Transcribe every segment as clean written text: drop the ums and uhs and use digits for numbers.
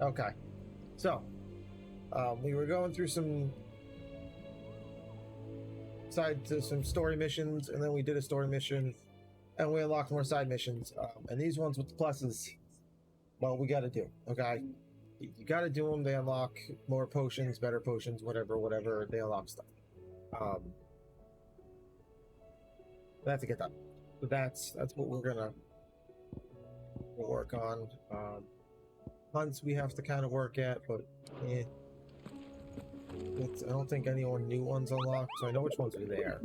Okay. So, we were going through some story missions, and then we did a story mission, and we unlocked more side missions. And these ones with the pluses, well, we got to do. Okay, you got to do them. They unlock more potions, better potions, whatever. They unlock stuff. We have to get that. So that's what we're gonna work on. Hunts we have to kind of work at, but I don't think any new ones unlocked, so I know which ones are there.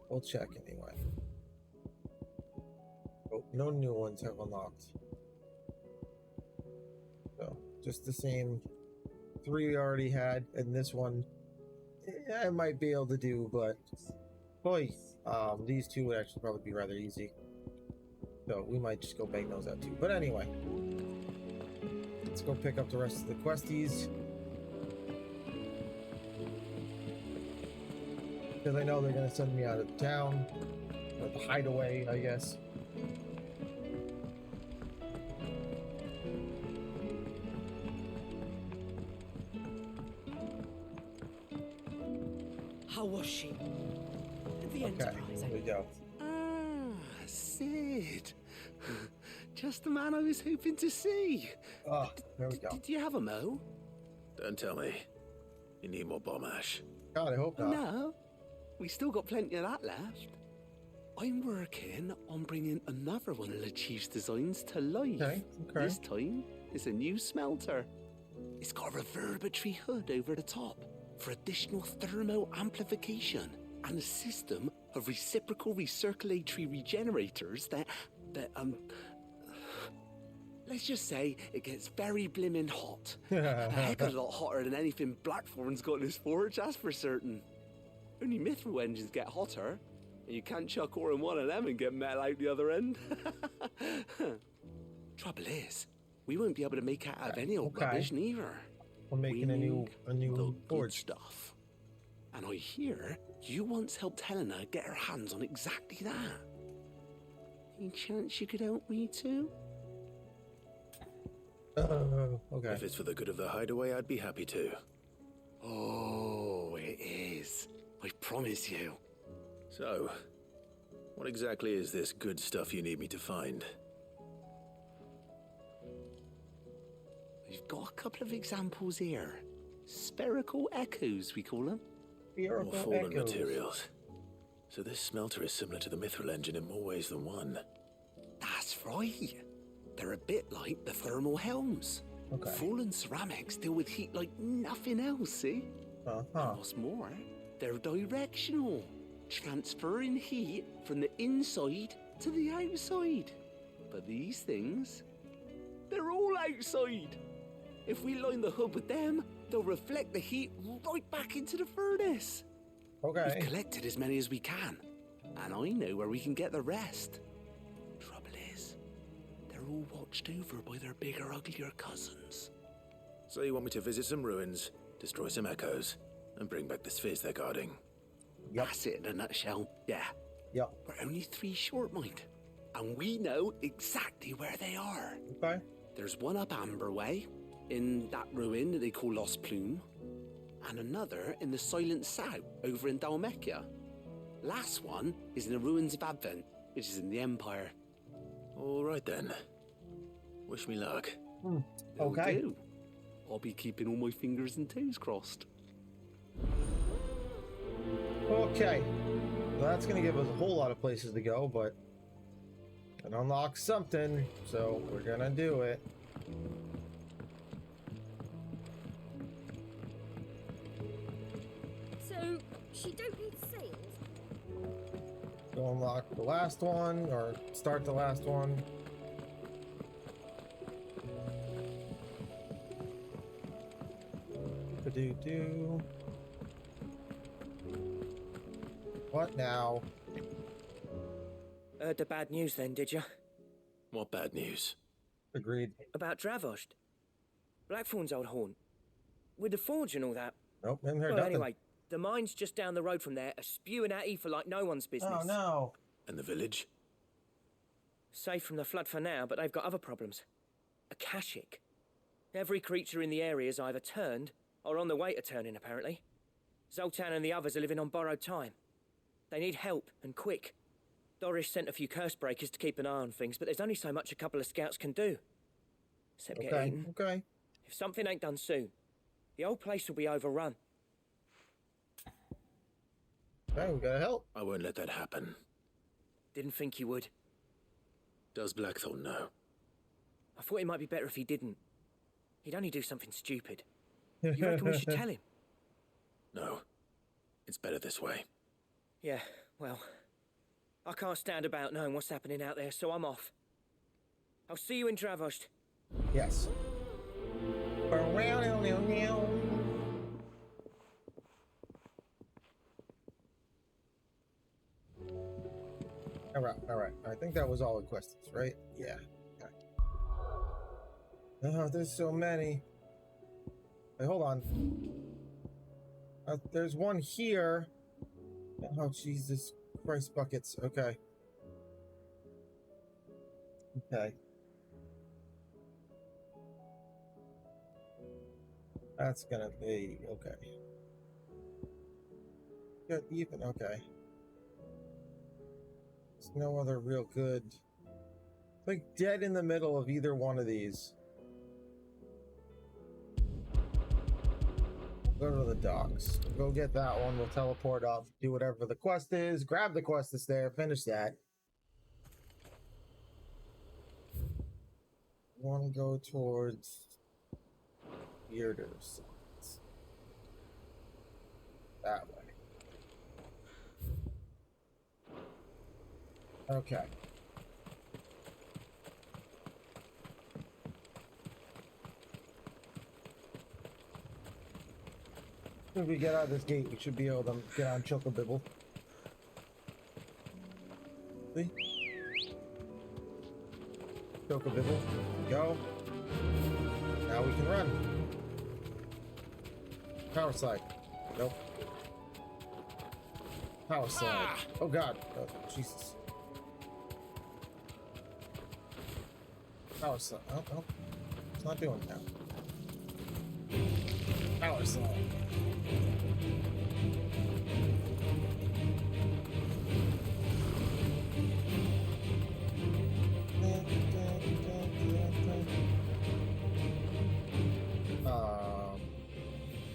We'll check anyway. Oh, no new ones have unlocked. So just the same 3 we already had, and this one I might be able to do, but boy, these 2 would actually probably be rather easy. So we might just go bang those out too. But anyway, let's go pick up the rest of the questies. Because I know they're going to send me out of town. Or the hideaway, I guess. How was she? The Enterprise, here we go. Sid. Just the man I was hoping to see. Oh, there we go. Did you have a mo? Don't tell me. You need more bomb ash. God, I hope not. No. We still got plenty of that left. I'm working on bringing another one of the Chief's designs to life. Okay. This time, it's a new smelter. It's got a reverberatory hood over the top for additional thermal amplification and a system of reciprocal recirculatory regenerators that let's just say it gets very blimmin' hot. A heck of a lot hotter than anything Blackthorn's got in his forge, that's for certain. Only mithril engines get hotter, and you can't chuck ore in one of them and get metal out the other end. Trouble is, we won't be able to make it out of any old rubbish neither. We're making a new forge stuff. And I hear you once helped Helena get her hands on exactly that. Any chance you could help me too? Okay. If it's for the good of the hideaway, I'd be happy to. Oh, it is. I promise you. So, what exactly is this good stuff you need me to find? We've got a couple of examples here. Spherical echoes, we call them. More fallen materials. So this smelter is similar to the mithril engine in more ways than one. That's right. They're a bit like the thermal helms. Okay. Fallen ceramics deal with heat like nothing else, see? And what's more, they're directional, transferring heat from the inside to the outside. But these things, they're all outside. If we line the hood with them, they'll reflect the heat right back into the furnace. Okay. We've collected as many as we can, and I know where we can get the rest. Trouble is, they're all watched over by their bigger, uglier cousins. So you want me to visit some ruins, destroy some echoes, and bring back the spheres they're guarding? Yep. That's it in a nutshell, yeah. Yep. We're only 3 short, mind, and we know exactly where they are. Okay. There's one up Amber Way, in that ruin that they call Lost Plume, and another in the Silent South over in Dalmekia. Last one is in the ruins of Advent, which is in the Empire. All right then. Wish me luck. Okay. Do. I'll be keeping all my fingers and toes crossed. Okay. Well, that's going to give us a whole lot of places to go, but it unlocks something, so we're going to do it. So, she don't need sails? Go unlock the last one, or start the last one. Do. What now? Heard the bad news then, did you? What bad news? Agreed. About Dravost. Blackthorn's old haunt. With the forge and all that. Nope, haven't heard Well, nothing. anyway, the mines just down the road from there are spewing out ether like no one's business. Oh no. And the village? Safe from the flood for now, but they've got other problems. Akashic. Every creature in the area is either turned or on the way to turning, apparently. Zoltan and the others are living on borrowed time. They need help, and quick. Doris sent a few curse breakers to keep an eye on things, but there's only so much a couple of scouts can do. Except get eaten. Okay. If something ain't done soon, the old place will be overrun. Okay, we gotta help. I won't let that happen. Didn't think you would. Does Blackthorn know? I thought it might be better if he didn't. He'd only do something stupid. You reckon we should tell him? No. It's better this way. Yeah, well, I can't stand about knowing what's happening out there, so I'm off. I'll see you in Dravost. Yes. Alright. I think that was all the questions, right? Yeah. Okay. Oh, there's so many. Wait, hold on. There's one here. Oh, Jesus Christ buckets. Okay. Okay. That's gonna be okay. Good, even okay. There's no other real good. Like dead in the middle of either one of these. Go to the docks. Go get that one. We'll teleport up, do whatever the quest is, grab the quest that's there, finish that. Want to go towards weirder sides. That way. Okay. As we get out of this gate, we should be able to get on Chocobibble. See? Chocobibble. Go. Now we can run. Power slide. Nope. Power slide. Oh god. Oh, Jesus. Power slide. Oh, oh. It's not doing it now. Power slide.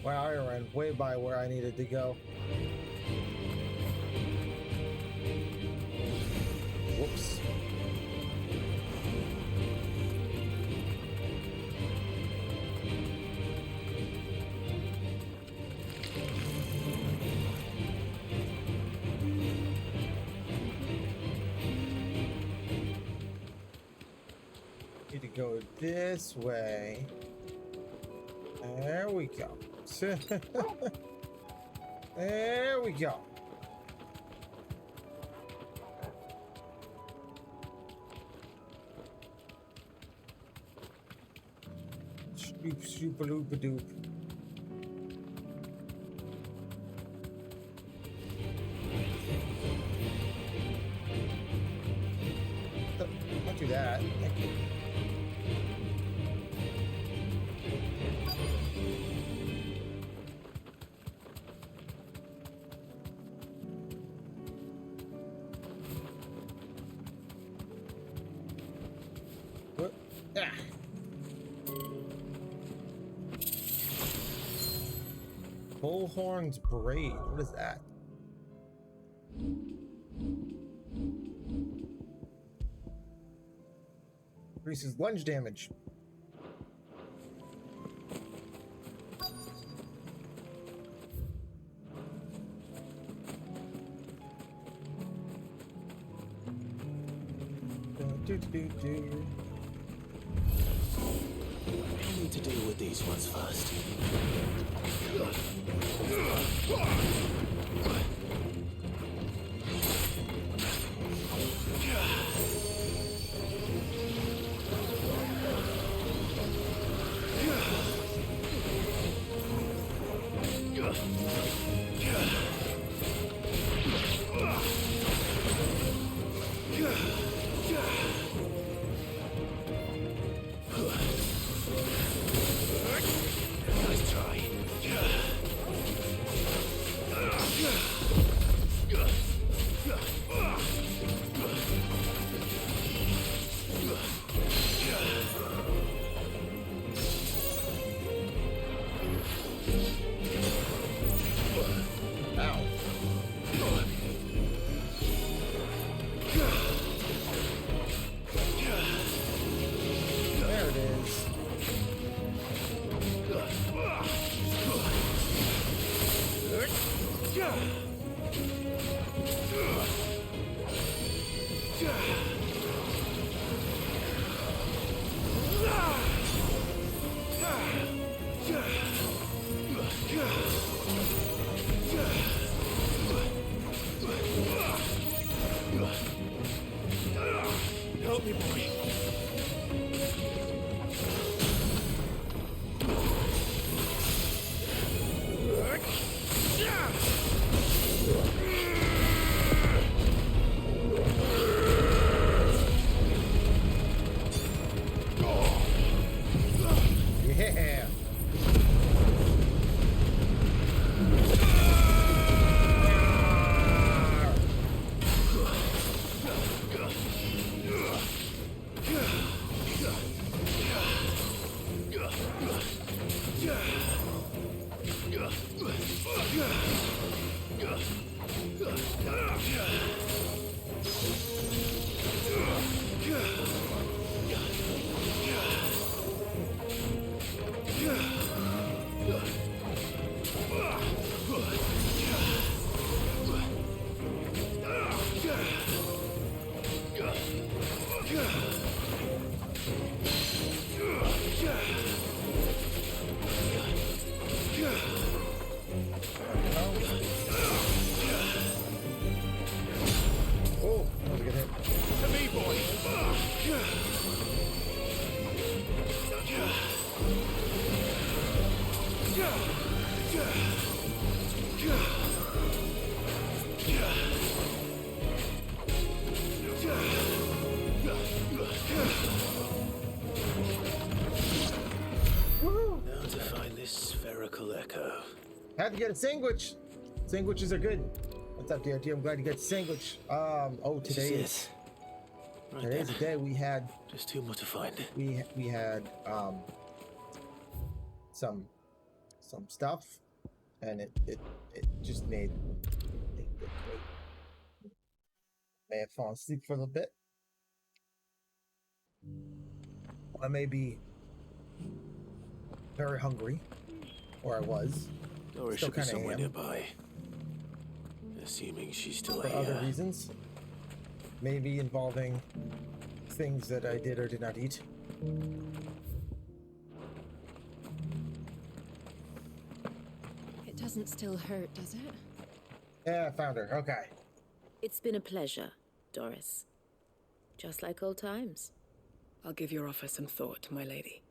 Wow, I ran way by where I needed to go. Whoops. Need to go this way. There we go. There we go. Shoop, shoop, a loop, a doop. Don't do that. Thank you. What? Ah. Bullhorn's braid. What is that? Increases lunge damage. Do. I need to deal with these ones first. Help me, boy. Yeah. Oh, that was a good hit. To me, boy. Now to find this spherical echo. Had to get a sandwich. Sandwiches are good. What's up, DRT? I'm glad you got a sandwich. Oh, This today is it. Right today's the then. day we had Just two more to find. we had some stuff, and it just made may have fallen asleep for a little bit. I may be very hungry, or I was, Doris Still should be kinda somewhere am. nearby. Assuming she's still for other here. reasons, maybe involving things that I did or did not eat. It doesn't still hurt, does it? Yeah, I found her. Okay. It's been a pleasure, Doris. Just like old times. I'll give your offer some thought, my lady.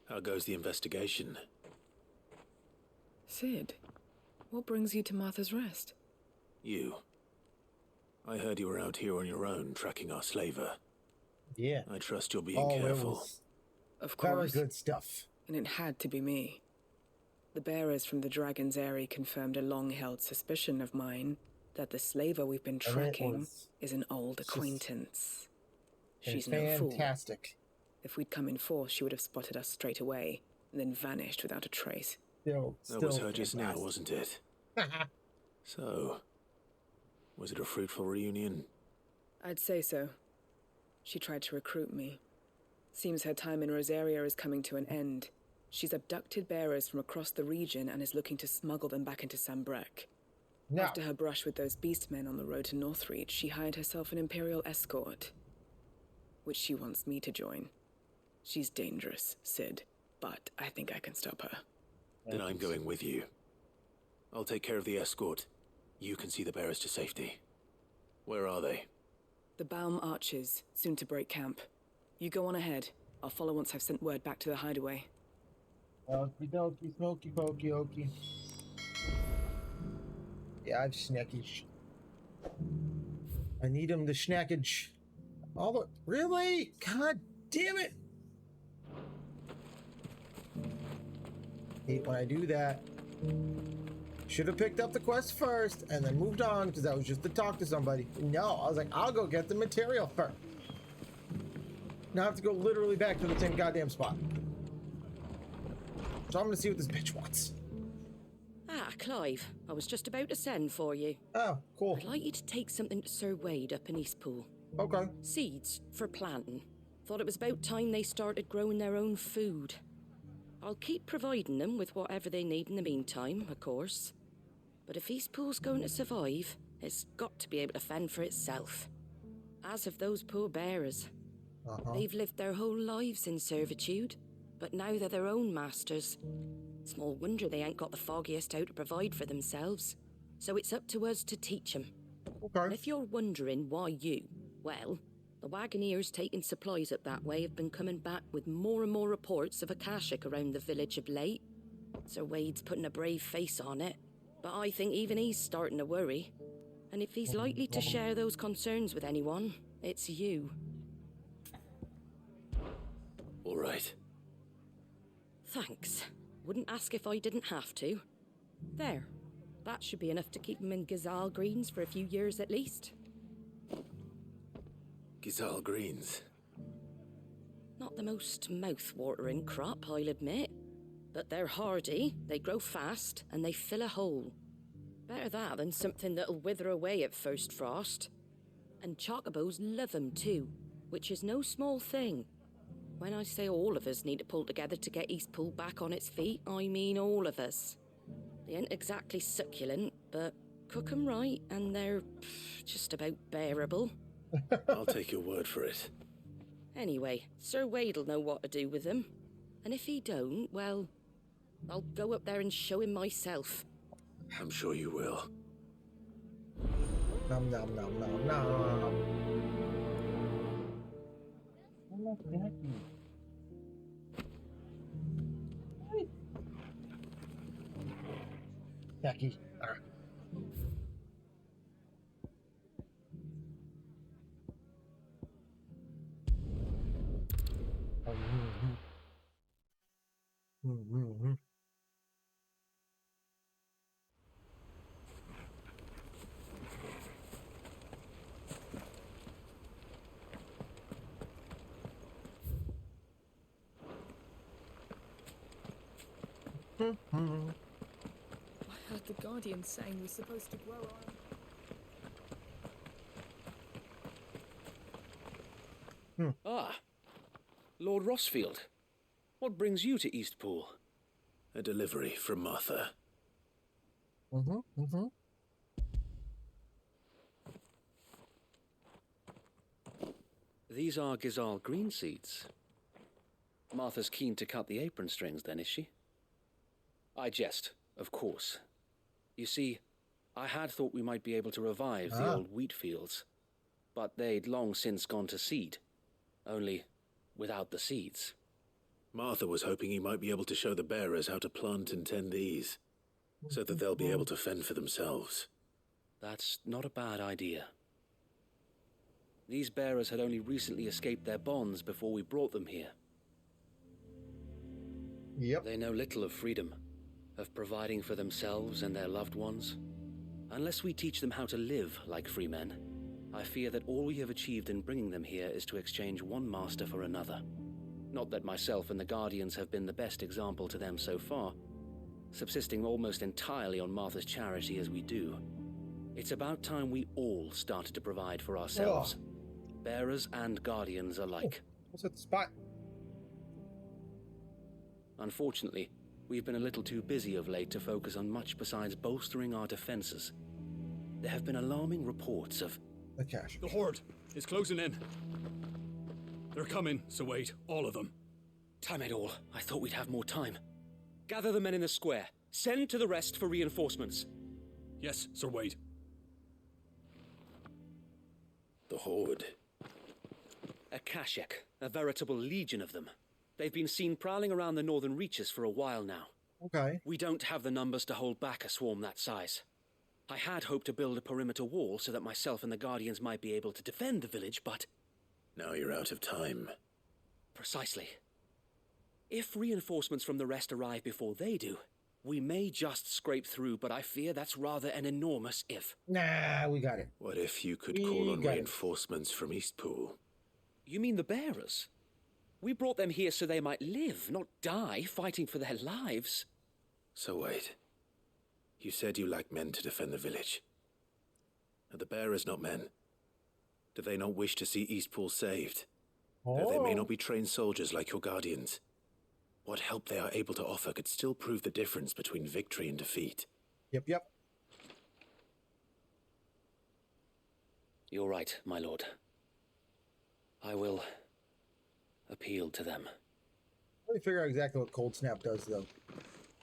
How goes the investigation? Sid, what brings you to Martha's Rest? You. I heard you were out here on your own tracking our slaver. Yeah. I trust you're being Oh, it careful. was Of very course. good stuff. And it had to be me. The bearers from the Dragon's Eyrie confirmed a long-held suspicion of mine that the slaver we've been And it tracking was is an old just acquaintance. She's no fool. fantastic. If we'd come in force, she would have spotted us straight away, and then vanished without a trace. That was her just now, fantastic. wasn't it? So, was it a fruitful reunion? I'd say so. She tried to recruit me. Seems her time in Rosaria is coming to an end. She's abducted bearers from across the region and is looking to smuggle them back into Sambrek. Now, After her brush with those beastmen on the road to Northreach, she hired herself an Imperial escort, which she wants me to join. She's dangerous, Sid, but I think I can stop her. Then I'm going with you. I'll take care of the escort. You can see the bearers to safety. Where are they? The Baum Archers, soon to break camp. You go on ahead. I'll follow once I've sent word back to the hideaway. okie dokie, smoky pokey okey. Yeah, I've snackage. I need him the snackage. All the really? God damn it! Hate when I do that. Should have picked up the quest first and then moved on because that was just to talk to somebody. No, I was like, I'll go get the material first. Now I have to go literally back to the same goddamn spot. So I'm gonna see what this bitch wants. Ah, Clive, I was just about to send for you. Oh, cool. I'd like you to take something to Sir Wade up in Eastpool. Okay. Seeds for planting. Thought it was about time they started growing their own food. I'll keep providing them with whatever they need in the meantime, of course. But if Eastpool's going to survive, it's got to be able to fend for itself. As of those poor bearers. They've lived their whole lives in servitude, but now they're their own masters. Small wonder they ain't got the foggiest how to provide for themselves. So it's up to us to teach them. Okay. And if you're wondering why you, well, the Wagoneers taking supplies up that way have been coming back with more and more reports of Akashic around the village of late. Sir Wade's putting a brave face on it, but I think even he's starting to worry. And if he's likely to share those concerns with anyone, it's you. All right. Thanks. Wouldn't ask if I didn't have to. There. That should be enough to keep him in Gazal Greens for a few years at least. Gazal Greens. Not the most mouth-watering crop, I'll admit. But they're hardy, they grow fast, and they fill a hole. Better that than something that'll wither away at first frost. And chocobos love 'em too, which is no small thing. When I say all of us need to pull together to get Eastpool back on its feet, I mean all of us. They ain't exactly succulent, but cook 'em right and they're just about bearable. I'll take your word for it. Anyway, Sir Wade'll know what to do with them. And if he don't, well, I'll go up there and show him myself. I'm sure you will. Nom nom nom nom nom. Jackie. I heard the Guardian saying we're supposed to grow our... Ah, Lord Rossfield. What brings you to Eastpool? A delivery from Martha. These are Gazal green seeds. Martha's keen to cut the apron strings then, is she? I jest, of course. You see, I had thought we might be able to revive the old wheat fields, but they'd long since gone to seed, only without the seeds. Martha was hoping he might be able to show the bearers how to plant and tend these, so that they'll be able to fend for themselves. That's not a bad idea. These bearers had only recently escaped their bonds before we brought them here. Yep. They know little of freedom, of providing for themselves and their loved ones. Unless we teach them how to live like free men, I fear that all we have achieved in bringing them here is to exchange one master for another. Not that myself and the Guardians have been the best example to them so far, subsisting almost entirely on Martha's charity as we do. It's about time we all started to provide for ourselves, bearers and Guardians alike. What's at the spot? Unfortunately, we've been a little too busy of late to focus on much besides bolstering our defenses. There have been alarming reports of... The cash. The Horde is closing in. They're coming, so wait, all of them. Damn it all, I thought we'd have more time. Gather the men in the square. Send to the rest for reinforcements. Yes, Sir Wade. The Horde. Akashic, a veritable legion of them. They've been seen prowling around the northern reaches for a while now. Okay. We don't have the numbers to hold back a swarm that size. I had hoped to build a perimeter wall so that myself and the Guardians might be able to defend the village, but... Now you're out of time. Precisely. If reinforcements from the rest arrive before they do, we may just scrape through, but I fear that's rather an enormous if. Nah, we got it. What if you could call on reinforcements from Eastpool? You mean the bearers? We brought them here so they might live, not die, fighting for their lives. So wait. You said you lack men to defend the village. Are the bearers not men? Do they not wish to see Eastpool saved? Though they may not be trained soldiers like your Guardians. what help they are able to offer could still prove the difference between victory and defeat. Yep. You're right, my lord. I will appeal to them. Let me figure out exactly what Cold Snap does, though.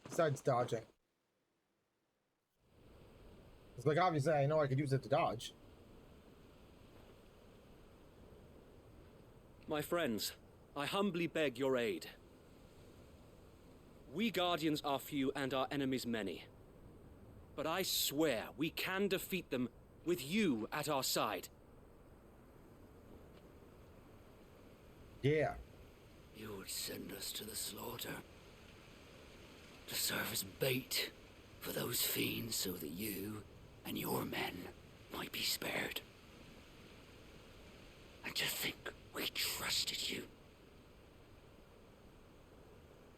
Besides dodging. It's like, obviously, I know I could use it to dodge. My friends, I humbly beg your aid. We Guardians are few and our enemies many. But I swear we can defeat them with you at our side. Yeah. You would send us to the slaughter. To serve as bait for those fiends so that you and your men might be spared. And to think we trusted you.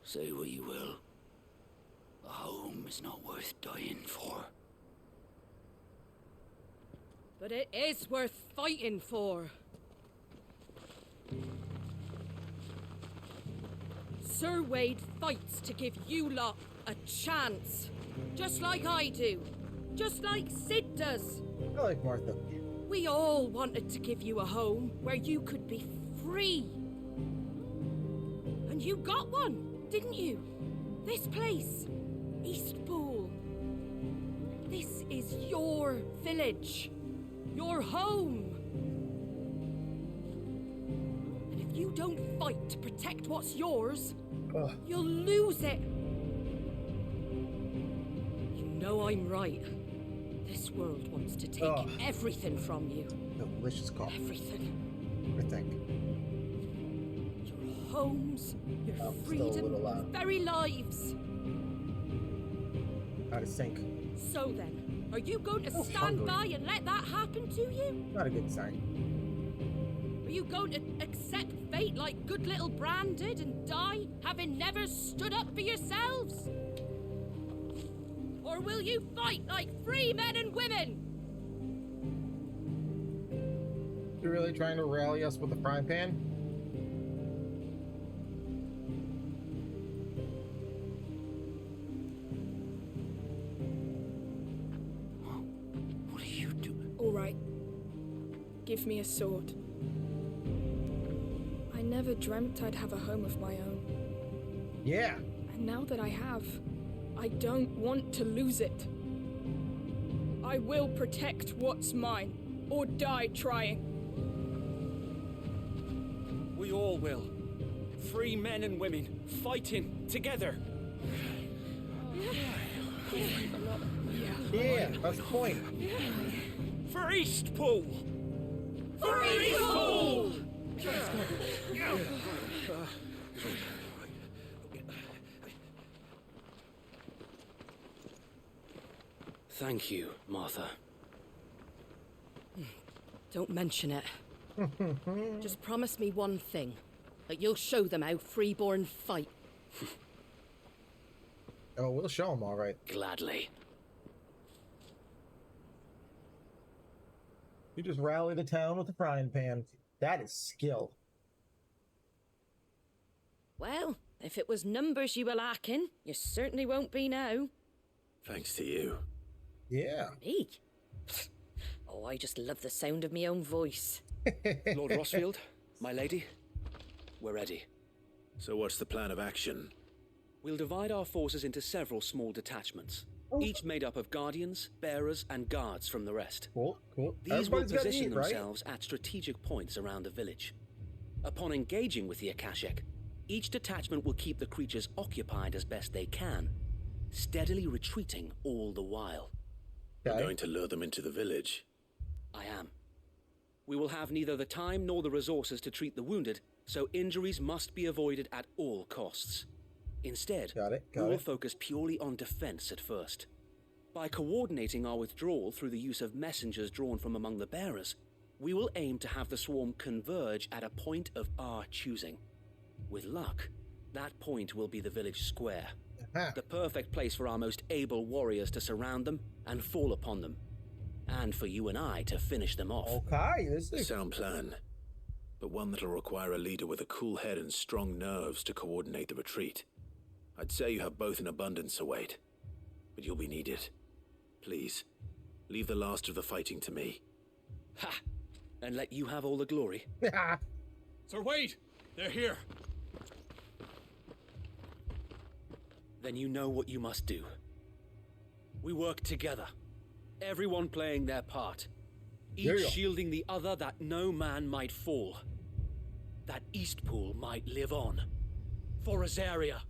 Say what you will. A home is not worth dying for. But it is worth fighting for. Sir Wade fights to give you lot a chance. Just like I do. Just like Sid does. I like Martha. We all wanted to give you a home where you could be free. And you got one, didn't you? This place, Eastpool. This is your village. Your home. And if you don't fight to protect what's yours, you'll lose it. You know I'm right. This world wants to take everything from you. Delicious coffee. Everything. Your homes, your freedom, your very lives. Out of sync. So then, are you going to stand by and let that happen to you? Not a good sign. Are you going to accept fate like good little Bran did and die, having never stood up for yourselves? Or will you fight like free men and women? You're really trying to rally us with the frying pan? What are you doing? All right. Give me a sword. I never dreamt I'd have a home of my own. Yeah. And now that I have, I don't want to lose it. I will protect what's mine, or die trying. We all will. Free men and women, fighting together. Yeah, that's the point. For Eastpool! For Eastpool! Thank you, Martha. Don't mention it. Just promise me one thing. That you'll show them how freeborn fight. Oh, we'll show them, all right. Gladly. You just rally the town with the frying pan. That is skill. Well, if it was numbers you were lacking, you certainly won't be now. Thanks to you. Yeah. Me? Oh, I just love the sound of my own voice. Lord Rossfield, my lady, we're ready. So what's the plan of action? We'll divide our forces into several small detachments, each made up of guardians, bearers, and guards from the rest. Cool. These will position themselves at strategic points around the village. Upon engaging with the Akashic, each detachment will keep the creatures occupied as best they can, steadily retreating all the while. You're going to lure them into the village? I am. We will have neither the time nor the resources to treat the wounded, so injuries must be avoided at all costs. Instead, we will focus purely on defense at first. By coordinating our withdrawal through the use of messengers drawn from among the bearers, we will aim to have the swarm converge at a point of our choosing. With luck, that point will be the village square. The perfect place for our most able warriors to surround them and fall upon them. And for you and I to finish them off. Okay, this is a sound plan. But one that'll require a leader with a cool head and strong nerves to coordinate the retreat. I'd say you have both in abundance, Sir Wade, but you'll be needed. Please, leave the last of the fighting to me. Ha! And let you have all the glory? Sir Wade! They're here! Then you know what you must do. We work together, everyone playing their part, each shielding the other that no man might fall, that Eastpool might live on. For Rosaria!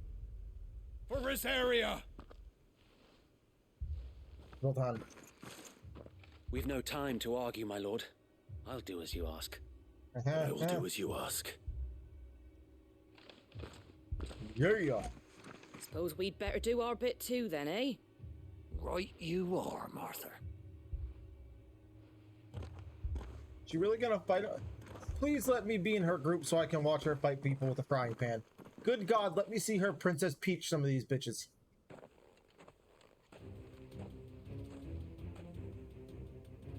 For Rosaria! Well done. We've no time to argue, my lord. I'll do as you ask. I will do as you ask. Yeah. Suppose we'd better do our bit too, then, eh? Right you are, Martha. She really gonna fight? Please let me be in her group so I can watch her fight people with a frying pan. Good God, let me see her Princess Peach some of these bitches.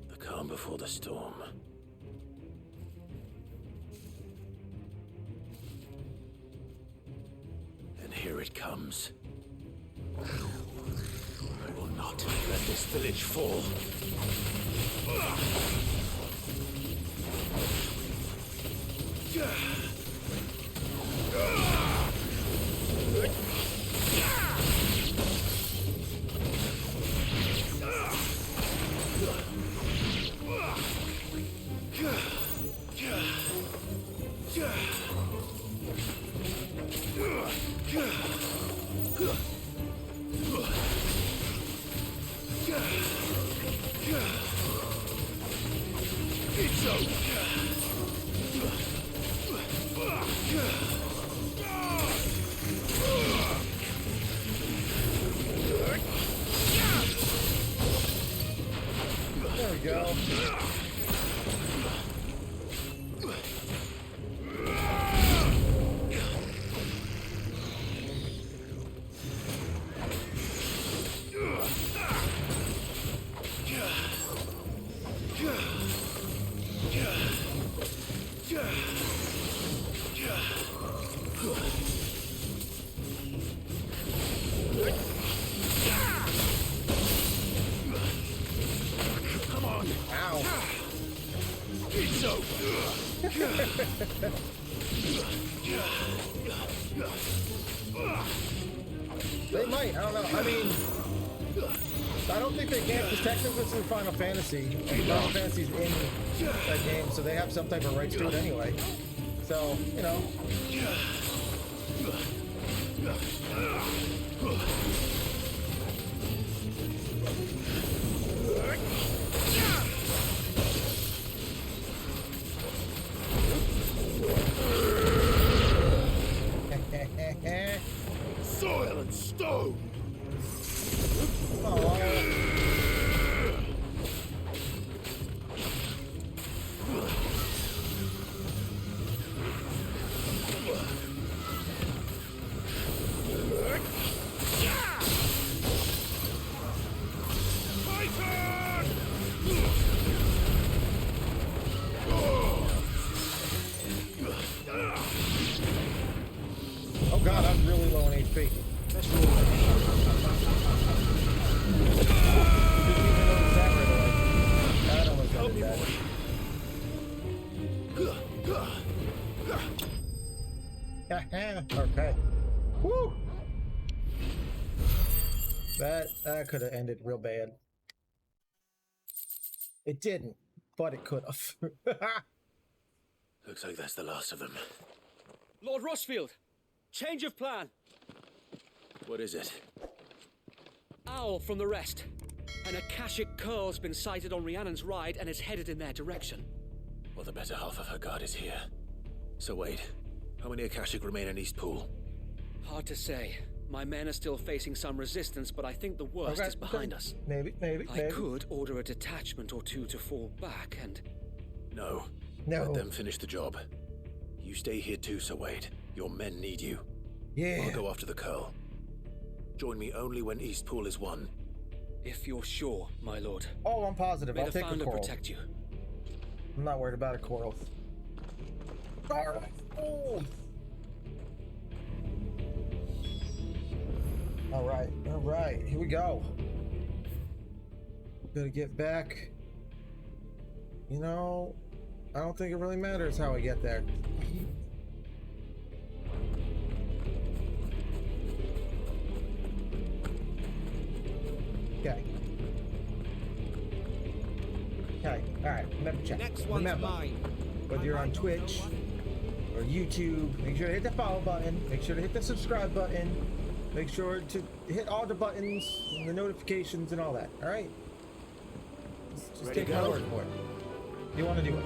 The calm before the storm. And here it comes. I will not let this village fall. There we go. They might, I don't know. I mean, I don't think they can, because technically this is Final Fantasy, and Final Fantasy's in that game, so they have some type of rights to it anyway. So, you know. Soil and stone! Oh god, I'm really low on HP. That's really low. That almost got dead. Okay. Woo! That could have ended real bad. It didn't, but it could have. Looks like that's the last of them. Lord Rossfield! Change of plan! What is it? Owl from the rest. An Akashic curl's been sighted on Rhiannon's ride and is headed in their direction. Well, the better half of her guard is here. So wait, how many Akashic remain in Eastpool? Hard to say. My men are still facing some resistance, but I think the worst is behind us. Maybe. I could order a detachment or two to fall back and... No. Let them finish the job. You stay here too, Sir Wade. Your men need you. Yeah. I'll go after the curl. Join me only when Eastpool is won. If you're sure, my lord. Oh, I'm positive. May I'll take a Founder coral. protect you. I'm not worried about a coral. Oh. All right, here we go. Gotta get back. You know, I don't think it really matters how I get there. Okay. Okay, alright, remember chat. Remember, whether you're on Twitch or YouTube, make sure to hit the follow button, make sure to hit the subscribe button, make sure to hit all the buttons and the notifications and all that, alright? Just take my word for it. You want to do it.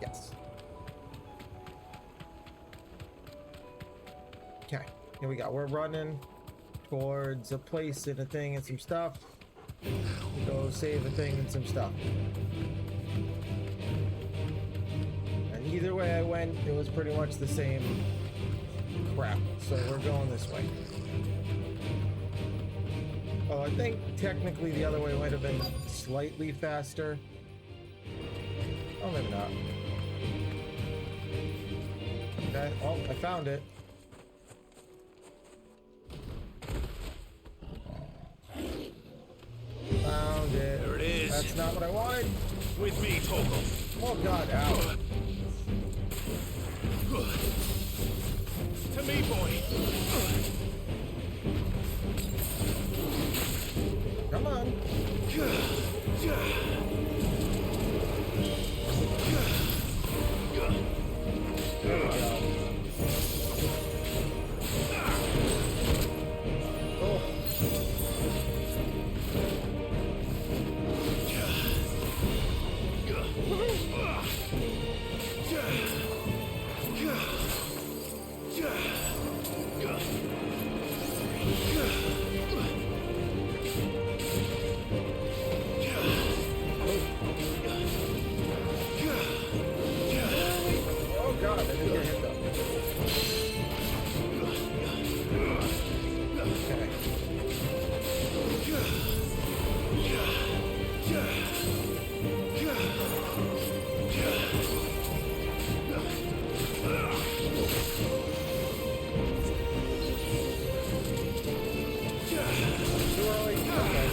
Yes. Okay, here we go. We're running towards a place and a thing and some stuff. We go save a thing and some stuff. And either way I went, it was pretty much the same crap. So we're going this way. Oh, I think technically the other way might have been slightly faster. Oh, maybe not. Okay, oh, I found it. Found it. There it is. That's not what I wanted. With me, Torgal. Oh god, ow. To me, boy. Come on. There we go. Oh. Oh god, I didn't get hit though. Too early? Okay.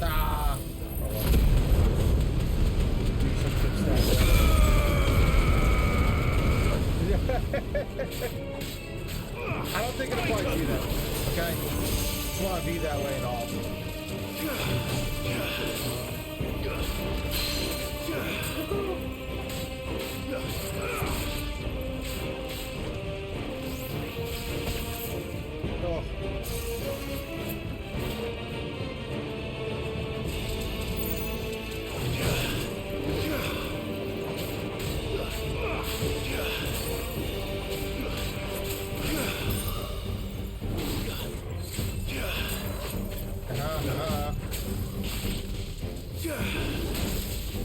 Ah. Oh, well. Do some good stuff there. I don't think it applies to you though, okay? Just want to be that way and all. Oh.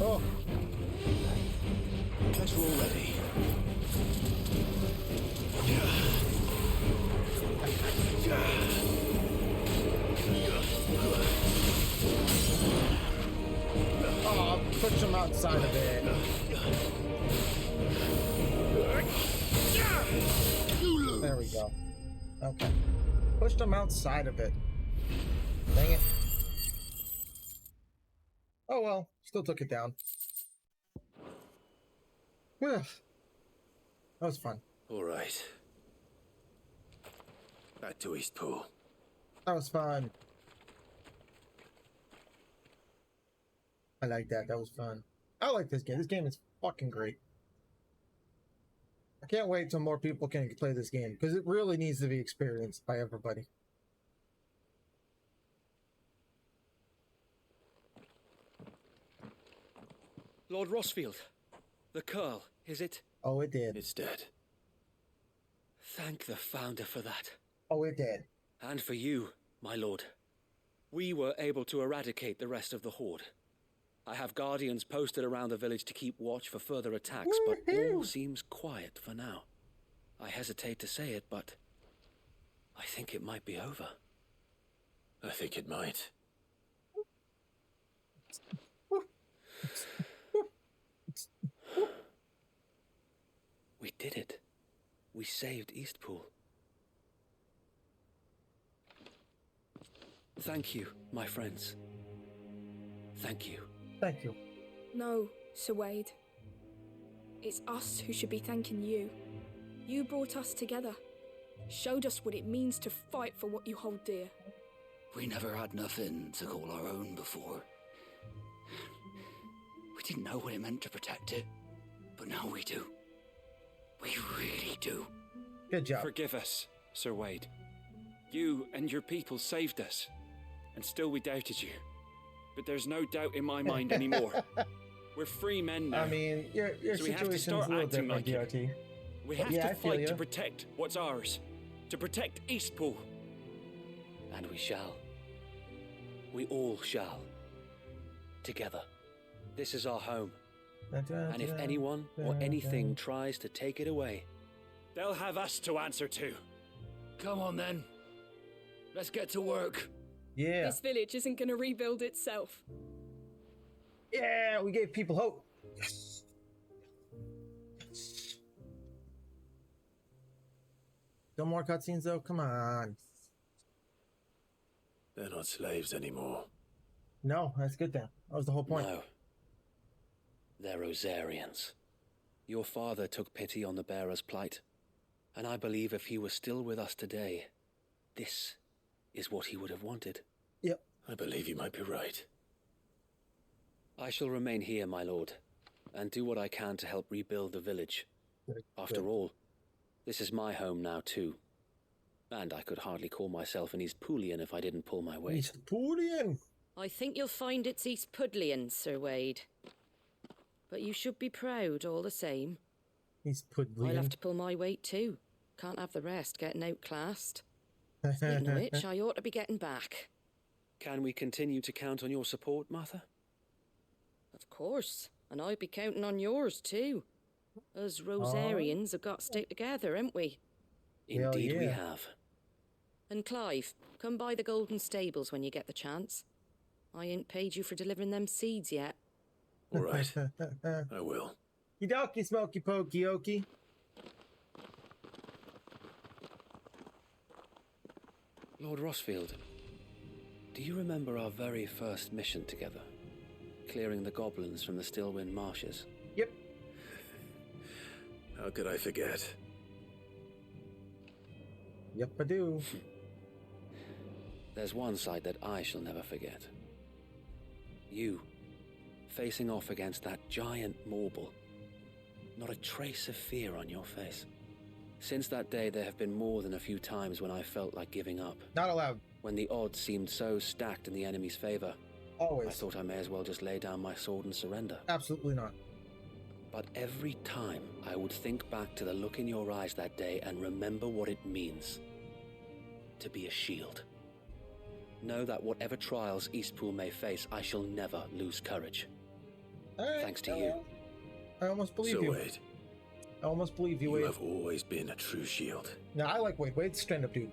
Oh. Guess we're all ready. Oh, push them outside of it. There we go. Okay. Pushed them outside of it. Dang it. Oh well, still took it down. Well, that was fun. All right. Back to Eastpool. That was fun. I like that. That was fun. I like this game. This game is fucking great. I can't wait till more people can play this game because it really needs to be experienced by everybody. Lord Rossfield, the Curl, is it? Oh, it did. It's dead. Thank the Founder for that. Oh, it did. And for you, my lord. We were able to eradicate the rest of the horde. I have guardians posted around the village to keep watch for further attacks, but all seems quiet for now. I hesitate to say it, but I think it might be over. I think it might. We did it. We saved Eastpool. Thank you, my friends. Thank you. Thank you. No, Sir Wade. It's us who should be thanking you. You brought us together. Showed us what it means to fight for what you hold dear. We never had nothing to call our own before. We didn't know what it meant to protect it, but now we do. We really do. Good job. Forgive us, Sir Wade. You and your people saved us, and still we doubted you. But there's no doubt in my mind anymore. We're free men now. I mean, your so we have to situation's start a little acting different, like it. DRT. We have Yeah, to I feel fight ya. to protect what's ours. To protect Eastpool. And we shall. We all shall. Together. This is our home. And if anyone or anything tries to take it away, they'll have us to answer to. Come on then. Let's get to work. Yeah. This village isn't going to rebuild itself. Yeah, we gave people hope. Yes. Yes. No more cutscenes though? Come on. They're not slaves anymore. No, that's good then. That was the whole point. no. They're Rosarians. Your father took pity on the bearer's plight, and I believe if he was still with us today, this is what he would have wanted. Yep. I believe you might be right. I shall remain here, my lord, and do what I can to help rebuild the village. After all, this is my home now too. And I could hardly call myself an Eastpoolian if I didn't pull my weight. Eastpoolian? I think you'll find it's East Pudlian, Sir Wade. But you should be proud all the same. Eastpoolian. I'll have to pull my weight too. Can't have the rest getting outclassed. Speaking of which, I ought to be getting back. Can we continue to count on your support, Martha? Of course, and I'd be counting on yours too. Us Rosarians have got to stick together, haven't we? Indeed we have. And Clive, come by the Golden Stables when you get the chance. I ain't paid you for delivering them seeds yet. All right. I will. Kidoki smoky pokey okey. Lord Rossfield, do you remember our very first mission together? Clearing the goblins from the Stillwind marshes? Yep. How could I forget? Yep, I do. There's one sight that I shall never forget. You, facing off against that giant Morble. Not a trace of fear on your face. Since that day, there have been more than a few times when I felt like giving up. Not allowed. When the odds seemed so stacked in the enemy's favor. Always. I thought I may as well just lay down my sword and surrender. Absolutely not. But every time, I would think back to the look in your eyes that day and remember what it means to be a shield. Know that whatever trials Eastpool may face, I shall never lose courage. Thanks to you. I almost believe So you. Wade, I almost believe you, you Wade. have always been a true shield. No, I like Wade. Wade's stand-up dude.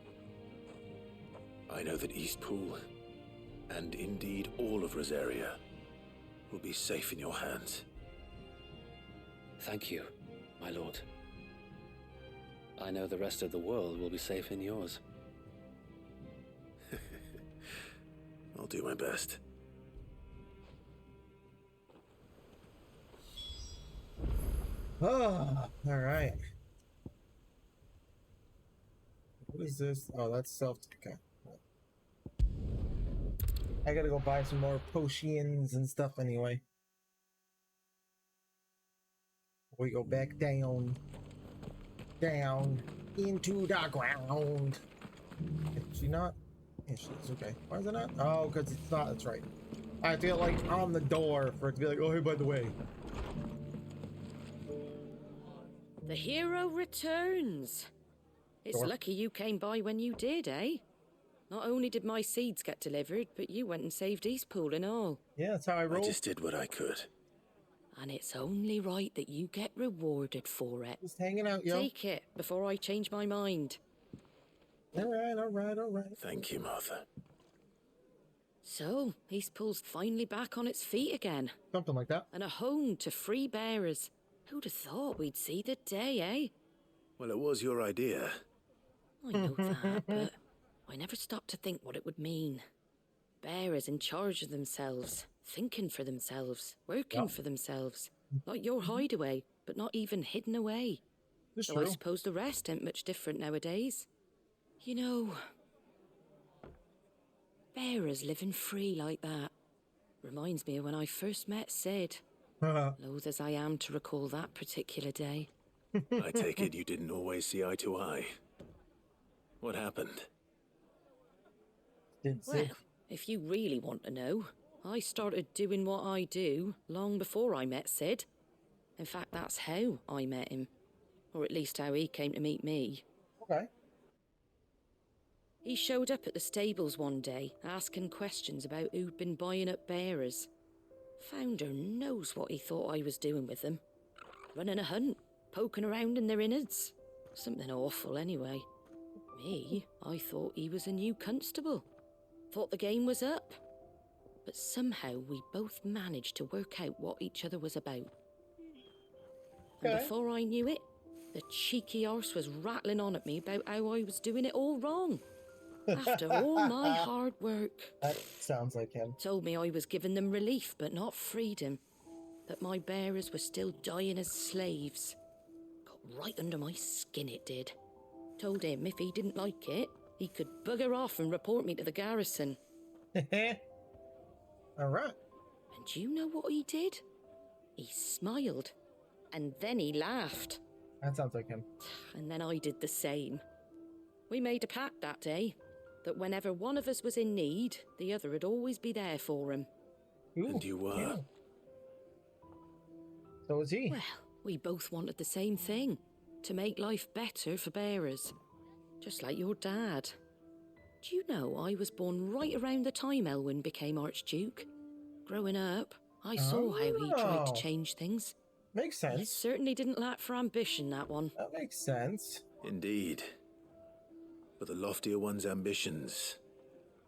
I know that Eastpool, and indeed all of Rosaria, will be safe in your hands. Thank you, my lord. I know the rest of the world will be safe in yours. I'll do my best. Oh, all right. What is this? Oh, that's self. Okay. I gotta go buy some more potions and stuff anyway. We go back down into the ground. Is she not? Yeah, she is. Okay. Why is it not? Oh, because it's not. That's right. I have to get like on the door for it to be like, oh, hey, by the way. The hero returns. It's Sure. lucky you came by when you did, eh? Not only did my seeds get delivered, but you went and saved Eastpool and all. Yeah, that's how I roll. I just did what I could. And it's only right that you get rewarded for it. Just hanging out, yo. Take it before I change my mind. Alright. Thank you, Martha. So, Eastpool's finally back on its feet again. Something like that. And a home to free bearers. Who'd have thought we'd see the day, eh? Well, it was your idea. I know that, but I never stopped to think what it would mean. Bearers in charge of themselves, thinking for themselves, working for themselves. Like your hideaway, but not even hidden away. So I suppose the rest ain't much different nowadays. You know, bearers living free like that reminds me of when I first met Sid. Loath as I am to recall that particular day. I take it you didn't always see eye to eye. What happened? Well, if you really want to know, I started doing what I do long before I met Sid. In fact, that's how I met him. Or at least how he came to meet me. Okay. He showed up at the stables one day, asking questions about who'd been buying up bearers. Founder knows what he thought I was doing with them. Running a hunt, poking around in their innards. Something awful anyway. Me, I thought he was a new constable. Thought the game was up. But somehow we both managed to work out what each other was about. And before I knew it, the cheeky arse was rattling on at me about how I was doing it all wrong. After all my hard work. That sounds like him. Told me I was giving them relief, but not freedom. That my bearers were still dying as slaves. Got right under my skin, it did. Told him if he didn't like it, he could bugger off and report me to the garrison. Alright. And you know what he did? He smiled. And then he laughed. That sounds like him. And then I did the same. We made a pact that day, that whenever one of us was in need, the other would always be there for him. Ooh, and you were? Yeah. So was he. Well, we both wanted the same thing. To make life better for bearers. Just like your dad. Do you know I was born right around the time Elwyn became Archduke? Growing up, I saw how he tried to change things. Makes sense. He certainly didn't lack for ambition, that one. That makes sense. Indeed. But the loftier one's ambitions,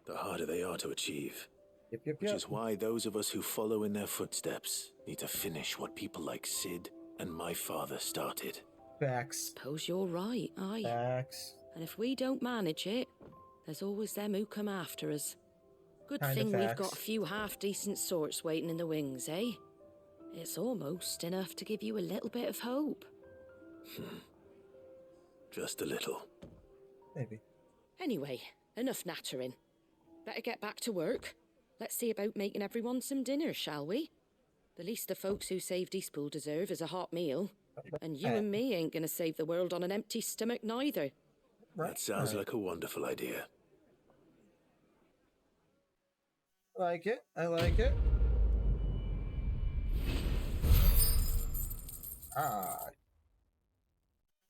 the harder they are to achieve. Yep. Which is why those of us who follow in their footsteps need to finish what people like Sid and my father started. Facts. Suppose you're right, aye. Facts. And if we don't manage it, there's always them who come after us. Good Kinda thing facts. we've got a few half-decent sorts waiting in the wings, eh? It's almost enough to give you a little bit of hope. Just a little. Maybe. Anyway, enough nattering. Better get back to work. Let's see about making everyone some dinner, shall we? The least the folks who saved Eastpool deserve is a hot meal. And you and me ain't gonna save the world on an empty stomach neither. That sounds like a wonderful idea. I like it.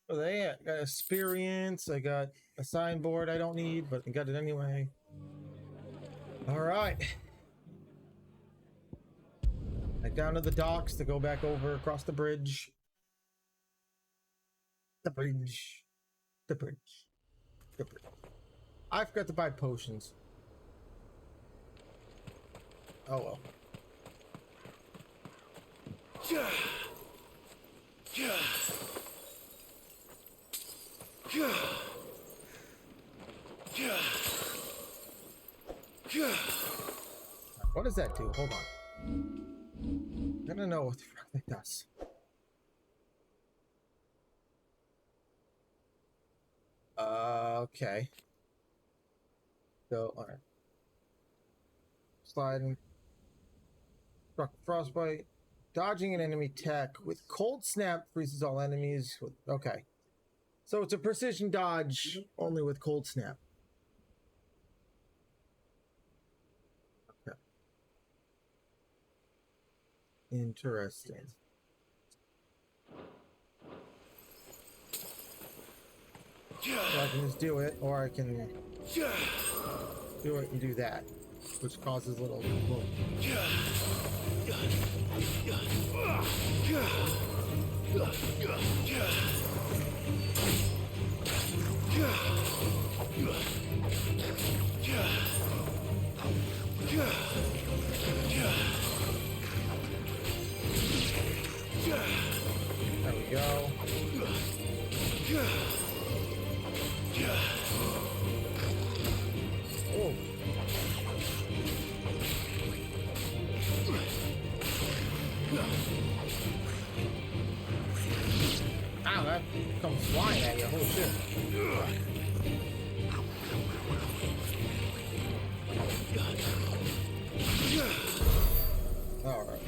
So they got experience. I got a signboard I don't need, but I got it anyway. All right. Back down to the docks to go back over across the bridge. The bridge. I forgot to buy potions. Oh well. What does that do? Hold on. I'm gonna know what the fuck that does. Okay. So, alright. Sliding. Frostbite. Dodging an enemy tech with cold snap freezes all enemies. Okay. So it's a precision dodge only with cold snap. Okay. Interesting. So I can just do it, or I can do it and do that, which causes little. There we go. Oh. Ow, that comes flying at you. Holy shit. Alright.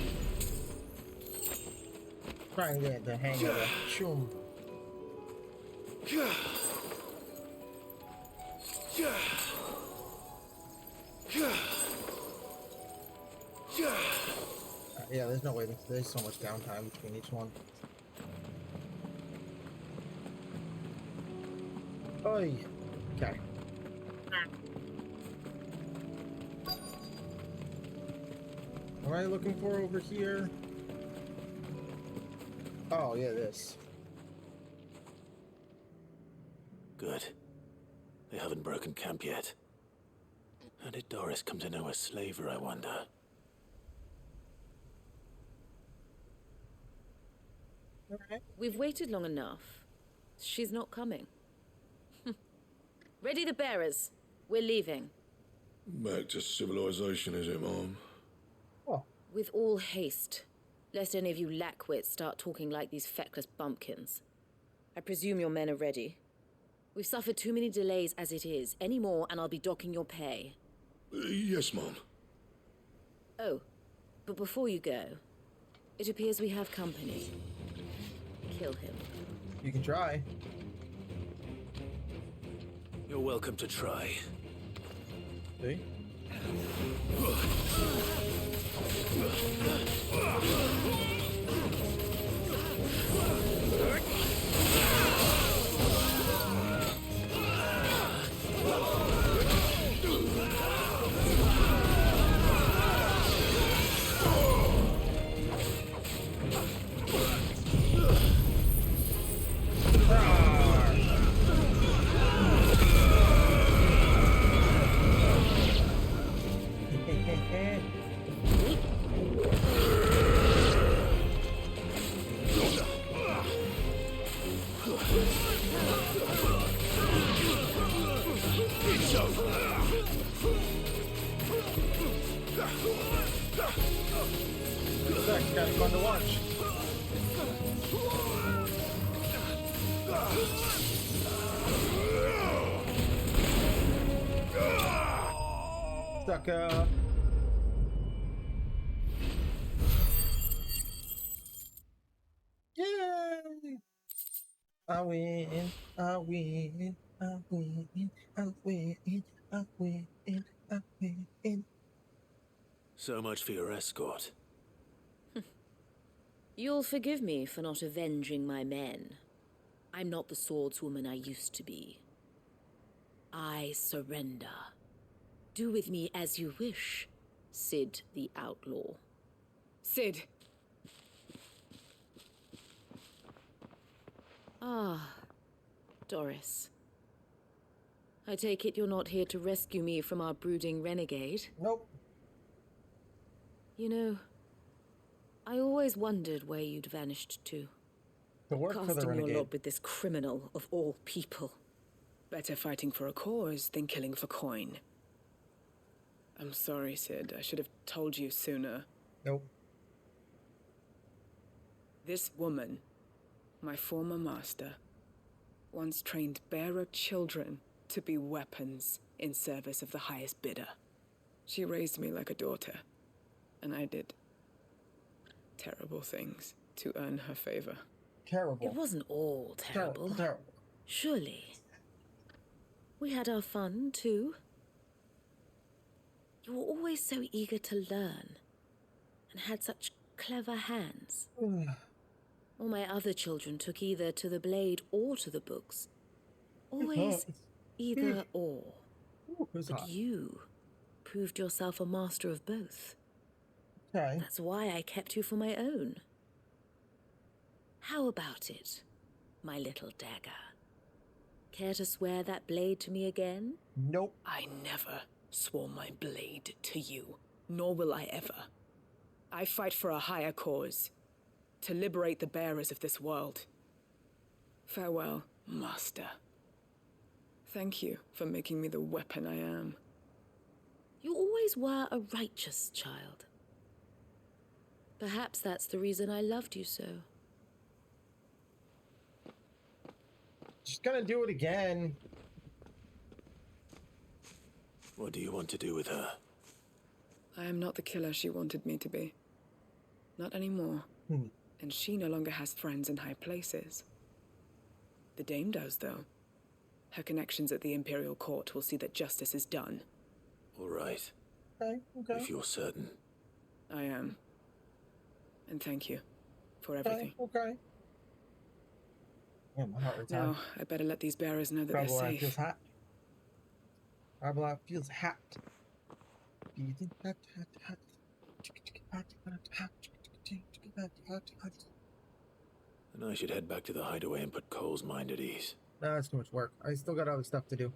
Trying to get the hang of it. Shoom. Yeah, there's no way. There's so much downtime between each one. Oi. Okay. What am I looking for over here? Oh, yeah, this. Good. They haven't broken camp yet. How did Doris come to know a slaver, I wonder? We've waited long enough. She's not coming. Ready the bearers. We're leaving. Back to civilization, is it, Mom? Oh. With all haste, lest any of you lackwits start talking like these feckless bumpkins. I presume your men are ready. We've suffered too many delays as it is. Any more, and I'll be docking your pay. Yes, Mom. Oh, but before you go, it appears we have company. Kill him. You can try. You're welcome to try. See? That's kind of fun to watch. Sucker. Yay! I win, I win, I win, I win, I win, I win. So much for your escort. You'll forgive me for not avenging my men. I'm not the swordswoman I used to be. I surrender. Do with me as you wish, Sid the Outlaw. Sid! Ah, Doris. I take it you're not here to rescue me from our brooding renegade? Nope. You know, I always wondered where you'd vanished to. To work for the Casting renegade. your lot with this criminal of all people. Better fighting for a cause than killing for coin. I'm sorry, Sid. I should have told you sooner. Nope. This woman, my former master, once trained bearer children to be weapons in service of the highest bidder. She raised me like a daughter, and I did terrible things to earn her favor. Terrible. It wasn't all terrible. Terrible. Surely. We had our fun, too. You were always so eager to learn, and had such clever hands. All my other children took either to the blade or to the books. Always either or. Ooh, who's But hot? you proved yourself a master of both. Okay. That's why I kept you for my own. How about it, my little dagger? Care to swear that blade to me again? Nope. I never swore my blade to you, nor will I ever. I fight for a higher cause, to liberate the bearers of this world. Farewell, Master. Thank you for making me the weapon I am. You always were a righteous child. Perhaps that's the reason I loved you so. She's gonna do it again. What do you want to do with her? I am not the killer she wanted me to be. Not anymore. And she no longer has friends in high places. The Dame does, though. Her connections at the Imperial Court will see that justice is done. All right. Okay, okay. If you're certain. I am. And thank you for everything. Okay. Yeah, my heart rate's high. Now, I better let these bearers know that Trouble they're out safe. feels hot. Trouble out feels hot. Feeling hot, hot, hot. Hot, hot, hot. Hot, hot, hot. And I should head back to the hideaway and put Cole's mind at ease. Nah, that's too much work. I still got other stuff to do.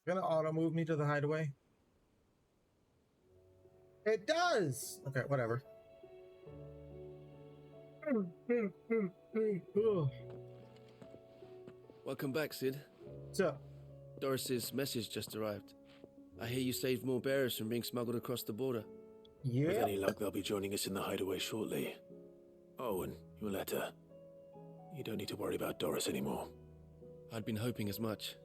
Gonna auto move me to the hideaway. It does! Okay, whatever. Welcome back, Sid. What's up? Doris's message just arrived. I hear you saved more bearers from being smuggled across the border. Yeah. With any luck, they'll be joining us in the hideaway shortly. Oh, and your letter. You don't need to worry about Doris anymore. I'd been hoping as much.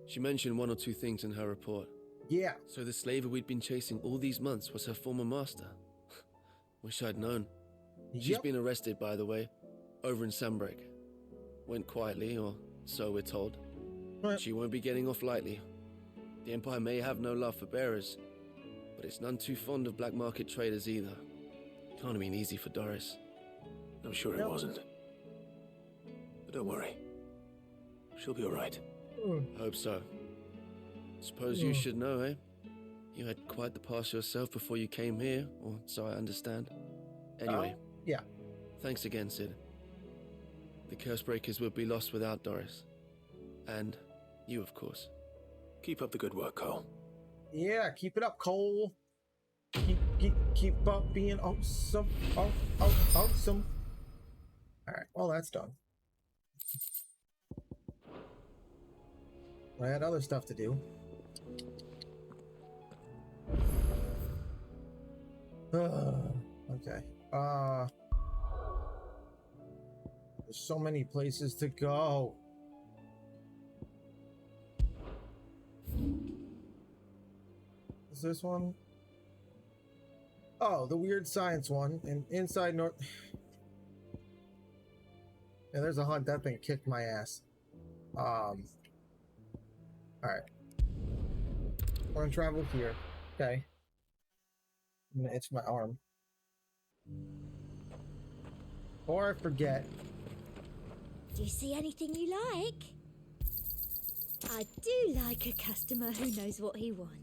She mentioned one or two things in her report. Yeah. So the slaver we'd been chasing all these months was her former master. Wish I'd known. She's been arrested, by the way, over in Sandbreak. Went quietly, or so we're told. She won't be getting off lightly. The Empire may have no love for bearers, but it's none too fond of black market traders either. Can't have been easy for Doris. I'm sure it wasn't. But don't worry. She'll be all right. Hope so. Suppose you should know, eh? You had quite the past yourself before you came here, or so I understand. Anyway. Yeah. Thanks again, Sid. The Cursebreakers would be lost without Doris. And you, of course. Keep up the good work, Cole. Yeah, keep it up, Cole. Keep up being awesome. Awesome. Alright, well, that's done. I had other stuff to do. Okay. There's so many places to go. Is this one? Oh, the weird science one. And inside North... Yeah, there's a hunt. That thing kicked my ass. Alright. We're gonna travel here. Okay. I'm gonna itch my arm. Or I forget. Do you see anything you like? I do like a customer who knows what he wants.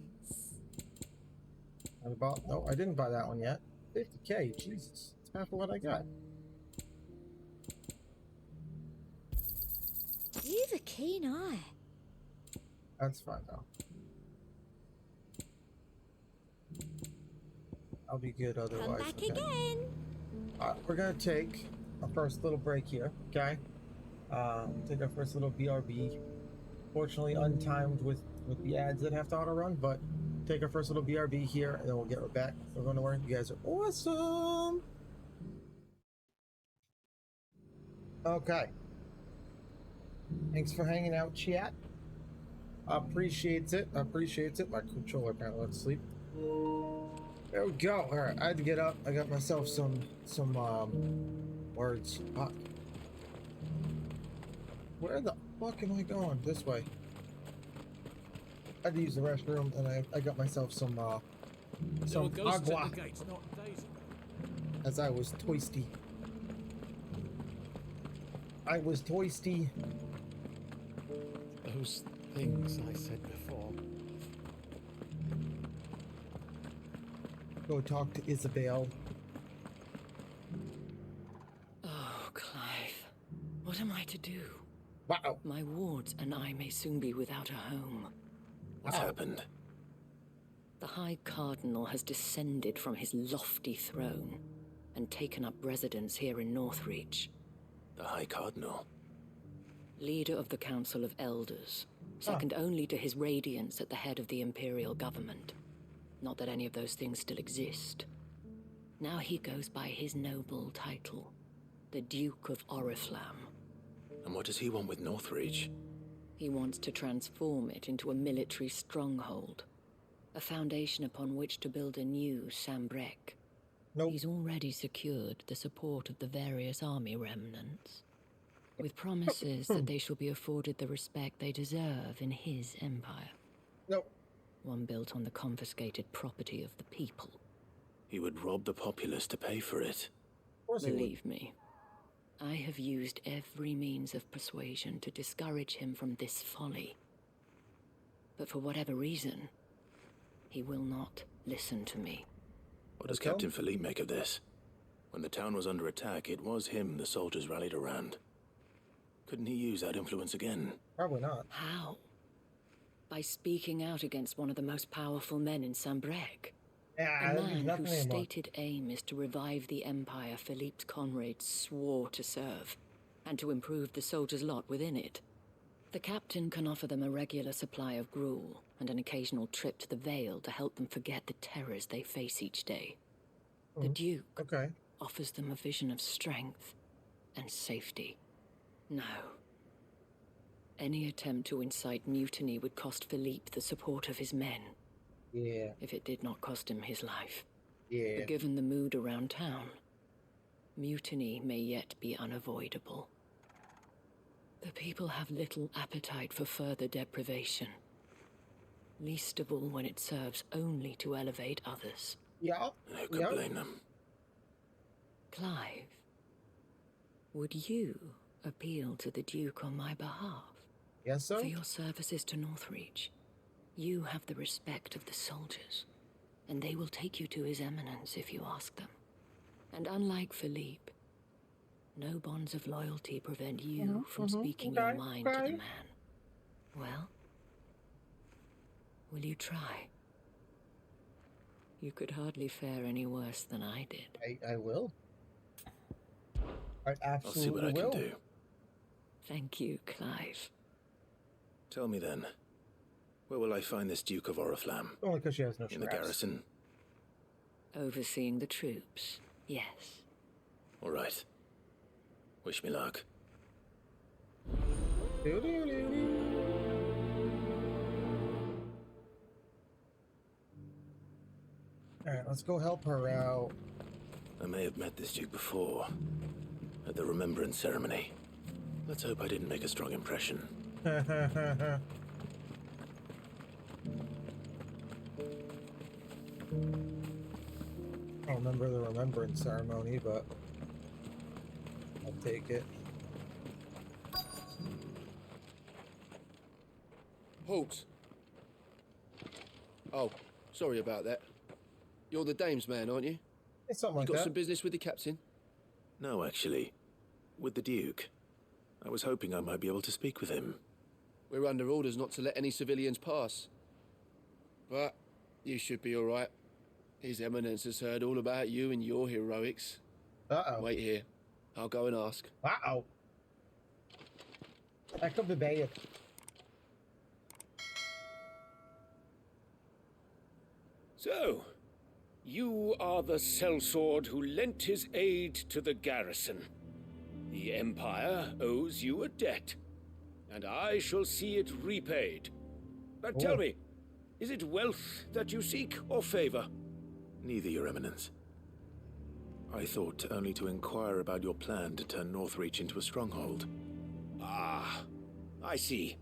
No, I didn't buy that one yet. 50k, Jesus. It's half of what I got. You've a keen eye. That's fine though. I'll be good otherwise. Come back again. We're gonna take our first little break here, okay? Take our first little BRB. Fortunately, untimed with the ads that have to auto run, but take our first little BRB here, and then we'll get right back. We're going to work. You guys are awesome. Okay. Thanks for hanging out, chat. Appreciates it. Appreciates it. My controller apparently went to sleep. There we go. All right, I had to get up. I got myself some words. Fuck. Where the fuck am I going? This way. I had to use the restroom, and I got myself some agua. As I was toasty. I was toisty. Those things I said before. Go talk to Isabel. Oh, Clive. What am I to do? Wow. My wards and I may soon be without a home. What's happened? The High Cardinal has descended from his lofty throne and taken up residence here in Northreach. The High Cardinal? Leader of the Council of Elders, second only to his Radiance at the head of the Imperial government. Not that any of those things still exist. Now he goes by his noble title, the Duke of Oriflamme. And what does he want with Northreach? He wants to transform it into a military stronghold, a foundation upon which to build a new Sambrec. Nope. He's already secured the support of the various army remnants, with promises that they shall be afforded the respect they deserve in his empire. Nope. One built on the confiscated property of the people. He would rob the populace to pay for it. Believe me, I have used every means of persuasion to discourage him from this folly. But for whatever reason, he will not listen to me. What does Captain Philippe make of this? When the town was under attack, it was him the soldiers rallied around. Couldn't he use that influence again? Probably not. How? By speaking out against one of the most powerful men in Sambrec. Yeah, a man whose stated aim is to revive the empire Philippe's comrades swore to serve, and to improve the soldiers' lot within it. The captain can offer them a regular supply of gruel, and an occasional trip to the Vale to help them forget the terrors they face each day. The Duke offers them a vision of strength and safety. No. Any attempt to incite mutiny would cost Philippe the support of his men. Yeah. If it did not cost him his life. Yeah. But given the mood around town, mutiny may yet be unavoidable. The people have little appetite for further deprivation. Least of all when it serves only to elevate others. Yeah. Who could blame them? Clive, would you appeal to the Duke on my behalf? Yes, sir. For your services to Northreach, you have the respect of the soldiers, and they will take you to His Eminence if you ask them. And unlike Philippe, no bonds of loyalty prevent you from speaking your mind to the man. Well, will you try? You could hardly fare any worse than I did. I will. I absolutely I'll see what I will. can do. Thank you, Clive. Tell me then, where will I find this Duke of Oriflamme? Only because she has no In the straps. garrison? Overseeing the troops, yes. All right. Wish me luck. Alright, let's go help her out. I may have met this Duke before, at the Remembrance Ceremony. Let's hope I didn't make a strong impression. I don't remember the Remembrance Ceremony, but I'll take it. Halt! Oh, sorry about that. You're the dame's man, aren't you? It's something You like got that. some business with the captain? No, actually. With the Duke. I was hoping I might be able to speak with him. We're under orders not to let any civilians pass. But you should be all right. His Eminence has heard all about you and your heroics. Uh-oh. Wait here. I'll go and ask. Uh-oh. That could be bad. So, you are the sellsword who lent his aid to the garrison. The Empire owes you a debt, and I shall see it repaid. But tell me, is it wealth that you seek, or favor? Neither, Your Eminence. I thought only to inquire about your plan to turn Northreach into a stronghold. Ah, I see.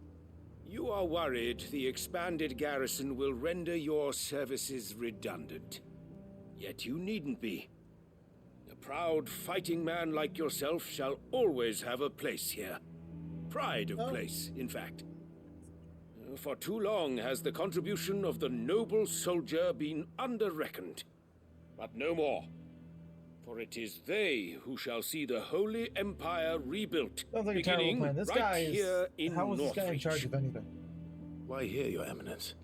You are worried the expanded garrison will render your services redundant. Yet you needn't be. A A proud fighting man like yourself shall always have a place here. Pride of place, in fact. For too long has the contribution of the noble soldier been under-reckoned. But no more. For it is they who shall see the Holy Empire rebuilt, Sounds like beginning a terrible plan. This right guy is... here in How is this guy in Northreach. charge of anything? Why here, Your Eminence?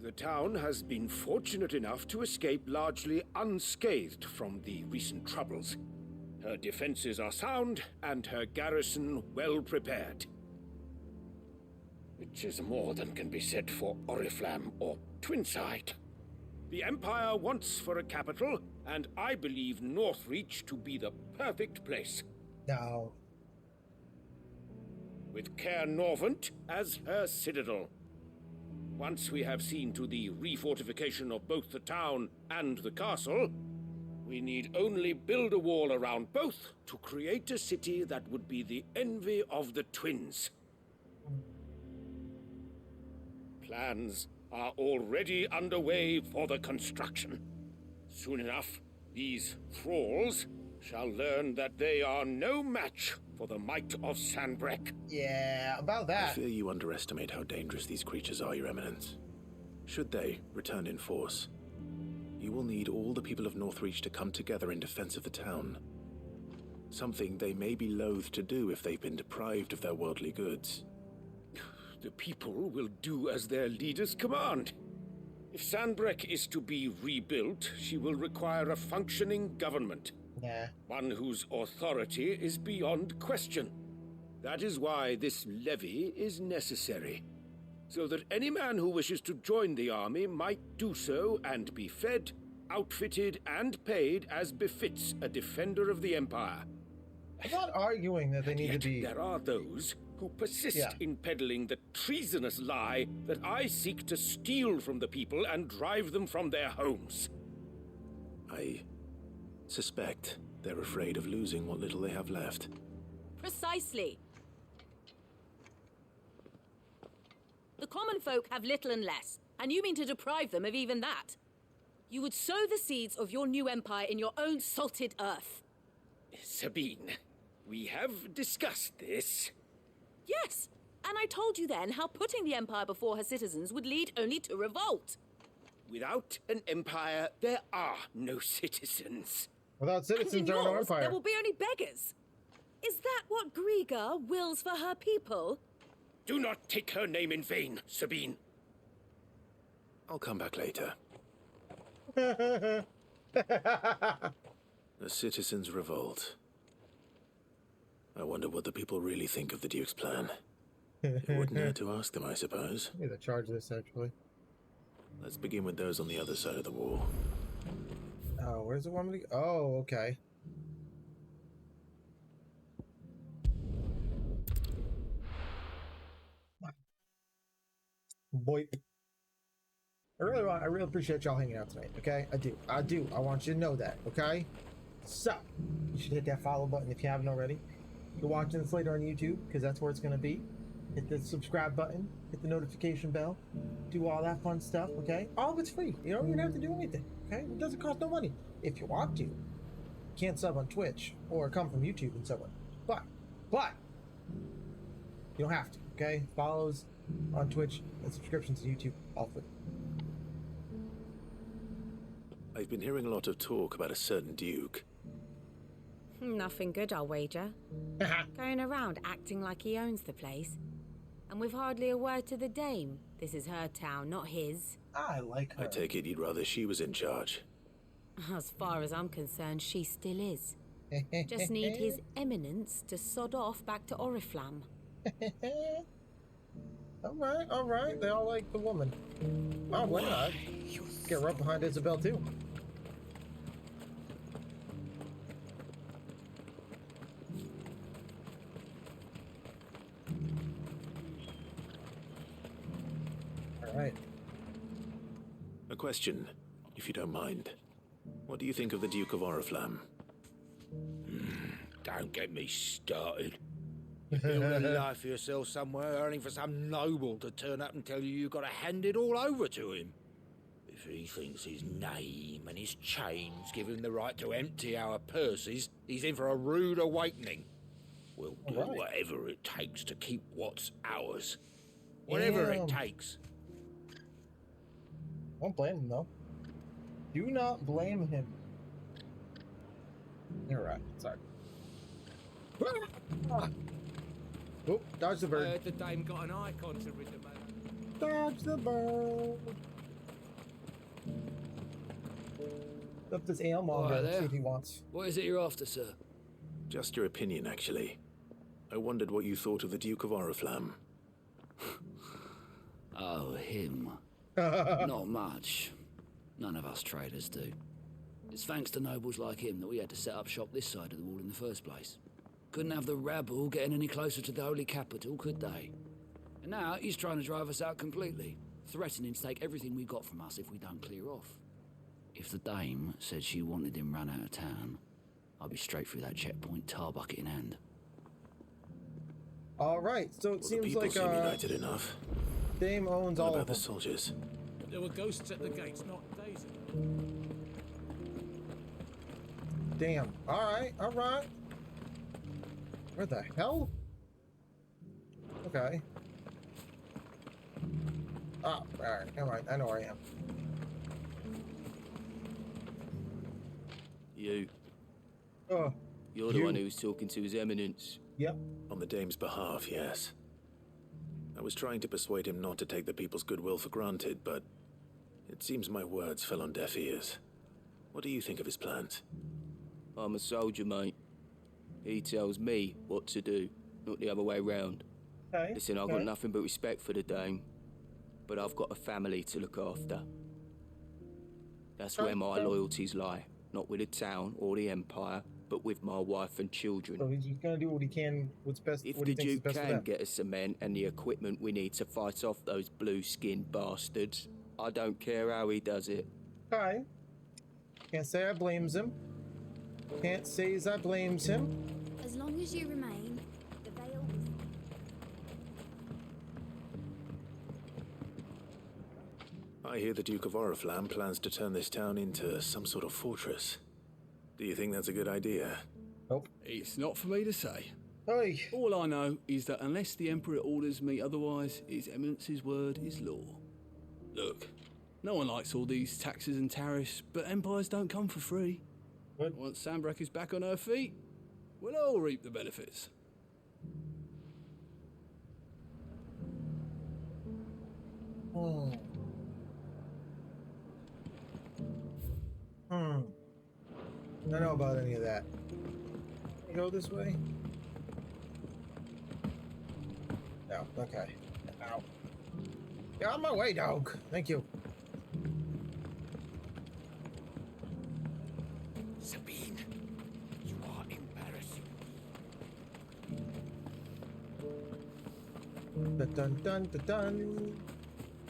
The town has been fortunate enough to escape largely unscathed from the recent troubles. Her defenses are sound, and her garrison well prepared. Which is more than can be said for Oriflamme or Twinside. The Empire wants for a capital, and I believe Northreach to be the perfect place. No. With Caer Norvent as her citadel. Once we have seen to the refortification of both the town and the castle, we need only build a wall around both to create a city that would be the envy of the twins. Plans are already underway for the construction. Soon enough, these thralls shall learn that they are no match for the might of Sanbreque. Yeah, about that. I fear you underestimate how dangerous these creatures are, Your Eminence. Should they return in force, you will need all the people of Northreach to come together in defense of the town. Something they may be loath to do if they've been deprived of their worldly goods. The people will do as their leaders command. If Sanbreque is to be rebuilt, she will require a functioning government. Yeah. One whose authority is beyond question. That is why this levy is necessary. So that any man who wishes to join the army might do so and be fed, outfitted, and paid as befits a defender of the Empire. I'm not arguing that they need to be... There are those who persist in peddling the treasonous lie that I seek to steal from the people and drive them from their homes. I suspect they're afraid of losing what little they have left. Precisely. The common folk have little and less, and you mean to deprive them of even that. You would sow the seeds of your new empire in your own salted earth. Sabine, we have discussed this. Yes, and I told you then how putting the empire before her citizens would lead only to revolt. Without an empire, there are no citizens. Without citizens, there are no empire. There will be only beggars. Is that what Griga wills for her people? Do not take her name in vain, Sabine. I'll come back later. The citizens revolt. I wonder what the people really think of the Duke's plan. It wouldn't hurt to ask them, I suppose. I need to charge this, actually. Let's begin with those on the other side of the wall. Oh, where's the one? Oh, okay. Boy. I really appreciate y'all hanging out tonight, okay? I do. I want you to know that, okay? So, you should hit that follow button if you haven't already. You're watching this later on YouTube, because that's where it's going to be. Hit the subscribe button, hit the notification bell, do all that fun stuff, okay? All of it's free. You don't even have to do anything, okay? It doesn't cost no money. If you want to, you can't sub on Twitch or come from YouTube and so on. But, you don't have to, okay? Follows on Twitch and subscriptions to YouTube, all free. I've been hearing a lot of talk about a certain Duke. Nothing good, I'll wager. Going around acting like he owns the place. And with hardly a word to the dame. This is her town, not his. I like her. I take it you'd rather she was in charge. As far as I'm concerned, she still is. Just need his eminence to sod off back to Oriflamme. Alright. They all like the woman. Oh, why not? Get right behind Isabel, too. Alright. A question, if you don't mind. What do you think of the Duke of Oriflamme? Don't get me started. You build a life for yourself somewhere, earning for some noble to turn up and tell you you've got to hand it all over to him. If he thinks his name and his chains give him the right to empty our purses, he's in for a rude awakening. We'll do whatever it takes to keep what's ours. Whatever it takes. Don't blame him, though. Do not blame him. You're right. Sorry. Oh, dodge the bird. I heard the dame got an icon to rid the man. Dodge the bird. Up this alemonger, see if he wants. What is it you're after, sir? Just your opinion, actually. I wondered what you thought of the Duke of Oriflamme. Oh, him. Not much. None of us traders do. It's thanks to nobles like him that we had to set up shop this side of the wall in the first place. Couldn't have the rabble getting any closer to the holy capital, could they? And now he's trying to drive us out completely, threatening to take everything we got from us if we don't clear off. If the dame said she wanted him run out of town, I'll be straight through that checkpoint, tar bucket in hand. All right, so it seems people like seem united enough. Dame owns all of the them. soldiers? There were ghosts at the gates, not Daisy. Damn. All right, all right. Where the hell? Okay. Oh, all right. Never mind. I know where I am. You. Oh. You're the one who was talking to His Eminence. Yep. On the dame's behalf, yes. I was trying to persuade him not to take the people's goodwill for granted, but it seems my words fell on deaf ears. What do you think of his plans? I'm a soldier, mate. He tells me what to do, not the other way round. Okay. Listen, I've got nothing but respect for the dame, but I've got a family to look after. That's where my loyalties lie, not with the town or the Empire, but with my wife and children. So he's gonna do what he can, what's best. If what the he thinks is Duke best for can them. get us cement and the equipment we need to fight off those blue-skinned bastards, I don't care how he does it. Okay. Can't say I blames him. Can't say as I blames him. As long as you remain, the veil. I hear the Duke of Oriflamme plans to turn this town into some sort of fortress. Do you think that's a good idea? Nope. It's not for me to say. Hey. All I know is that unless the Emperor orders me otherwise, His Eminence's word is law. Look, no one likes all these taxes and tariffs, but empires don't come for free. Good. Once Sandbreak is back on her feet, we'll all reap the benefits. I don't know about any of that. Can you go this way? No. Okay. Ow. Get out of my way, dog. Thank you. Sabine, you are embarrassing. Dun dun dun dun dun.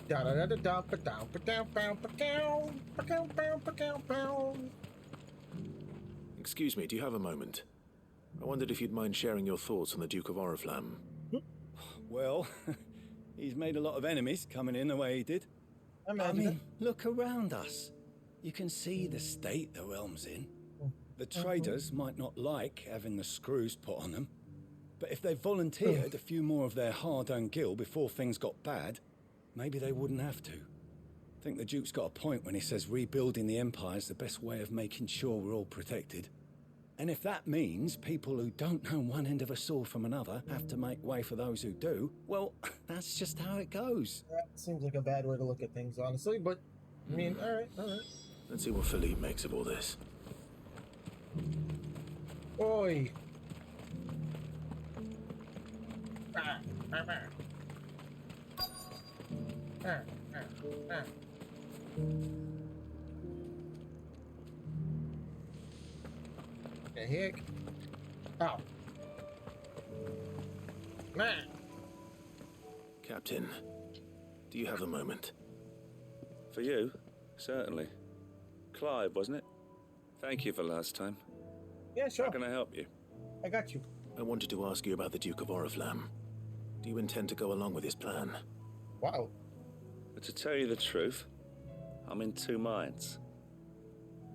Da da da da da ba down ba down ba down ba down ba down ba down. Excuse me, do you have a moment? I wondered if you'd mind sharing your thoughts on the Duke of Oriflamme. Well, he's made a lot of enemies coming in the way he did. I mean, look around us. You can see the state the realm's in. The traders might not like having the screws put on them, but if they volunteered a few more of their hard-earned gil before things got bad, maybe they wouldn't have to. I think the Duke's got a point when he says rebuilding the Empire is the best way of making sure we're all protected. And if that means people who don't know one end of a sword from another have to make way for those who do, well, that's just how it goes. That seems like a bad way to look at things, honestly, but, I mean, alright, alright. Let's see what Philippe makes of all this. Oi! The heck? Ow. Man. Captain, do you have a moment? For you? Certainly. Clive, wasn't it? Thank you for last time. Yeah, sure. How can I help you? I got you. I wanted to ask you about the Duke of Oriflamme. Do you intend to go along with his plan? Wow. But to tell you the truth, I'm in two minds.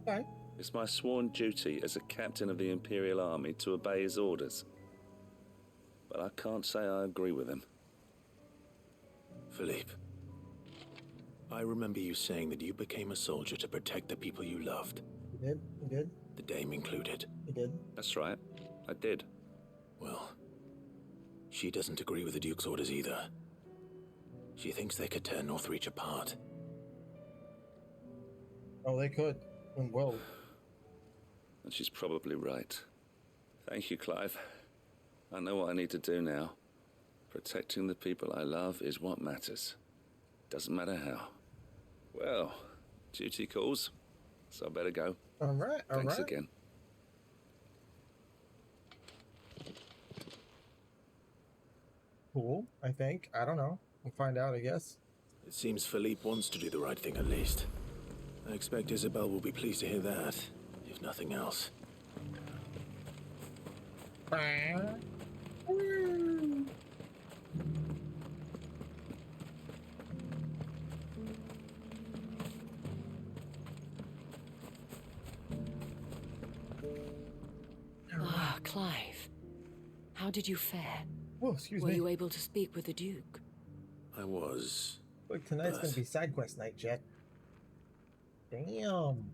Okay. It's my sworn duty as a captain of the Imperial Army to obey his orders. But I can't say I agree with him. Philippe, I remember you saying that you became a soldier to protect the people you loved. You did? The Dame included. You did? That's right, I did. Well, she doesn't agree with the Duke's orders either. She thinks they could tear Northreach apart. Oh, they could. And will. And she's probably right. Thank you, Clive. I know what I need to do now. Protecting the people I love is what matters. Doesn't matter how. Well, duty calls, so I better go. All right, all right. Thanks again. Cool, I think. I don't know. We'll find out, I guess. It seems Philippe wants to do the right thing at least. I expect Isabel will be pleased to hear that, if nothing else. Ah, Clive. How did you fare? Whoa, excuse Were me. you able to speak with the Duke? I was. Look, tonight's gonna be side quest night, Jet. Damn.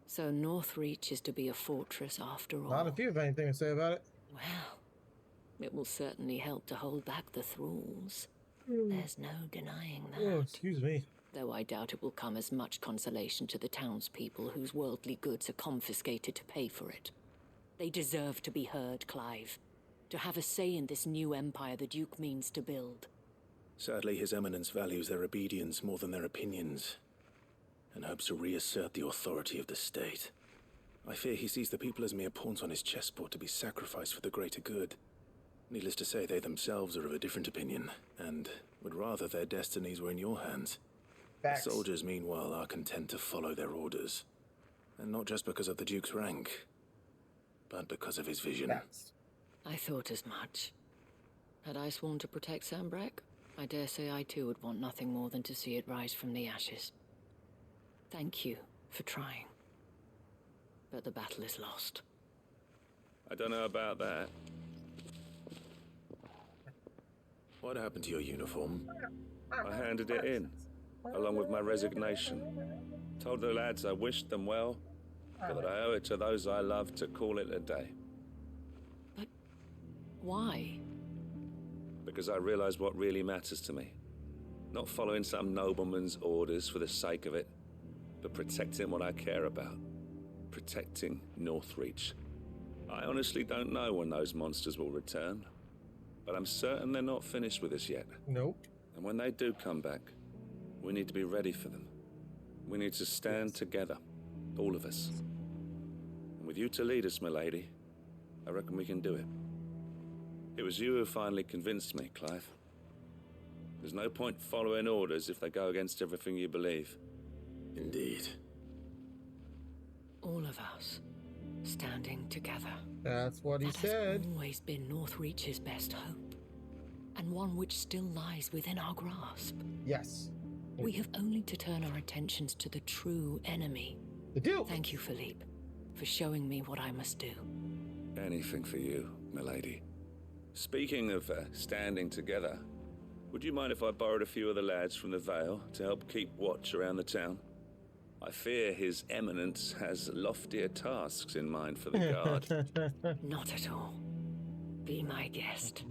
So Northreach is to be a fortress after all. Not if you have anything to say about it. Well, it will certainly help to hold back the thralls. There's no denying that. Oh, excuse me. Though I doubt it will come as much consolation to the townspeople whose worldly goods are confiscated to pay for it. They deserve to be heard, Clive. To have a say in this new empire the Duke means to build. Sadly, His Eminence values their obedience more than their opinions, and hopes to reassert the authority of the state. I fear he sees the people as mere pawns on his chessboard to be sacrificed for the greater good. Needless to say, they themselves are of a different opinion, and would rather their destinies were in your hands. Facts. The soldiers, meanwhile, are content to follow their orders. And not just because of the Duke's rank, but because of his vision. Facts. I thought as much. Had I sworn to protect Sambrek, I dare say I too would want nothing more than to see it rise from the ashes. Thank you for trying. But the battle is lost. I don't know about that. What happened to your uniform? I handed it in, along with my resignation. Told the lads I wished them well, but that I owe it to those I love to call it a day. But why? Because I realize what really matters to me. Not following some nobleman's orders for the sake of it, but protecting what I care about. Protecting Northreach. I honestly don't know when those monsters will return, but I'm certain they're not finished with us yet. Nope. And when they do come back, we need to be ready for them. We need to stand together, all of us. And with you to lead us, milady, I reckon we can do it. It was you who finally convinced me, Clive. There's no point following orders if they go against everything you believe. Indeed. All of us, standing together. That's what he said. Has always been Northreach's best hope, and one which still lies within our grasp. Yes. We have only to turn our attentions to the true enemy. The Duke. Thank you, Philippe, for showing me what I must do. Anything for you, milady. Speaking of standing together, would you mind if I borrowed a few of the lads from the Vale to help keep watch around the town? I fear His Eminence has loftier tasks in mind for the guard. Not at all. Be my guest.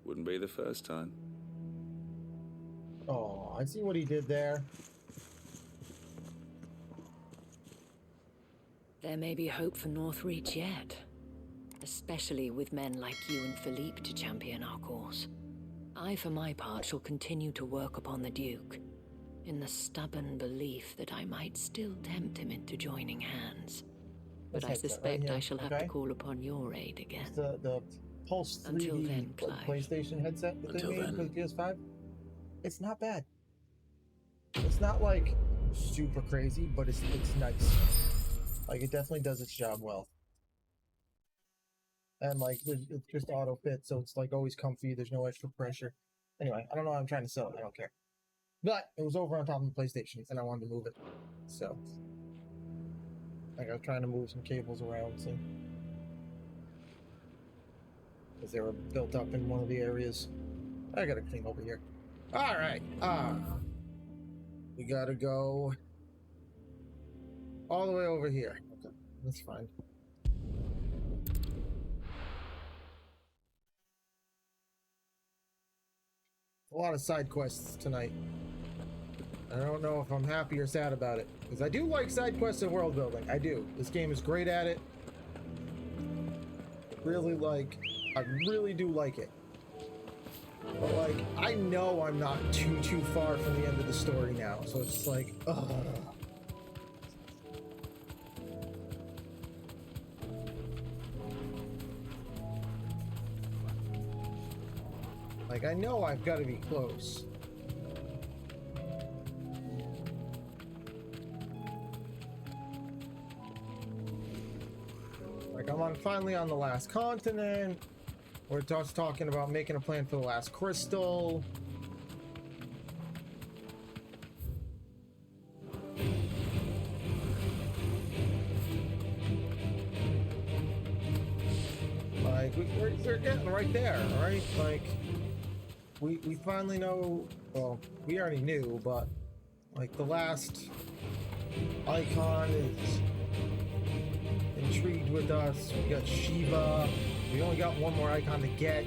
Wouldn't be the first time. Oh, I see what he did there. There may be hope for Northreach yet. Especially with men like you and Philippe to champion our cause. I, for my part, shall continue to work upon the Duke, in the stubborn belief that I might still tempt him into joining hands. But I suspect I shall have to call upon your aid again. It's the Pulse 3D Until then, Clive. PlayStation headset that they Until made then. for the PS5. It's not bad. It's not like super crazy, but it's nice. Like it definitely does its job well. And like it's just auto fit, so it's like always comfy. There's no extra pressure. Anyway, I don't know why I'm trying to sell it. I don't care. But it was over on top of the PlayStation, and I wanted to move it. So, like, I was trying to move some cables around, so because they were built up in one of the areas. I gotta clean over here. All right. We gotta go all the way over here. Okay, that's fine. A lot of side quests tonight. I don't know if I'm happy or sad about it, because I do like side quests and world building. I do. This game is great at it. I really do like it. But like, I know I'm not too far from the end of the story now, so it's just like, ugh. Like, I know I've got to be close. Like, I'm finally on the last continent. We're just talking about making a plan for the last crystal. Like, we're getting right there, right? Like, we finally know, well, we already knew, but like the last icon is intrigued with us. We got Shiva. We only got one more icon to get.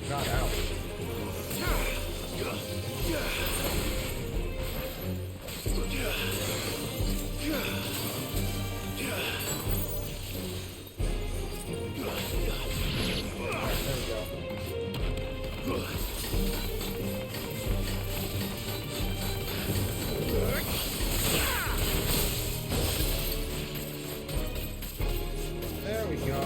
Not out. There we go.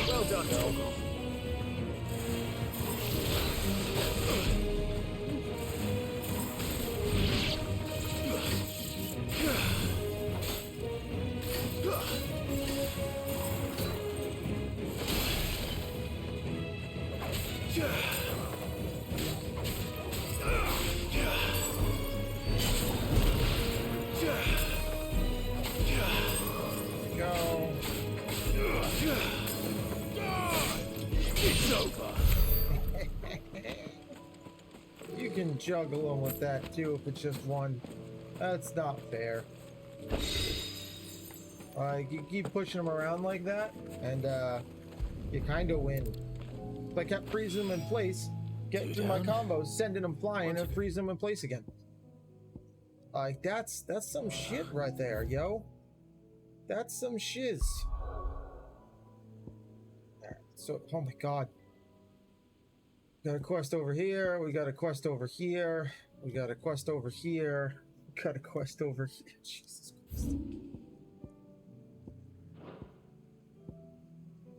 Well done, Togo. It's over. You can juggle them with that too if it's just one. That's not fair. You keep pushing them around like that, and you kind of win. If I kept freezing them in place, getting through my combos, sending them flying, and freezing them in place again. Like, that's some shit right there, yo. That's some shiz. So, oh my god. Got a quest over here, we got a quest over here, we got a quest over here, we got a quest over here. Jesus Christ.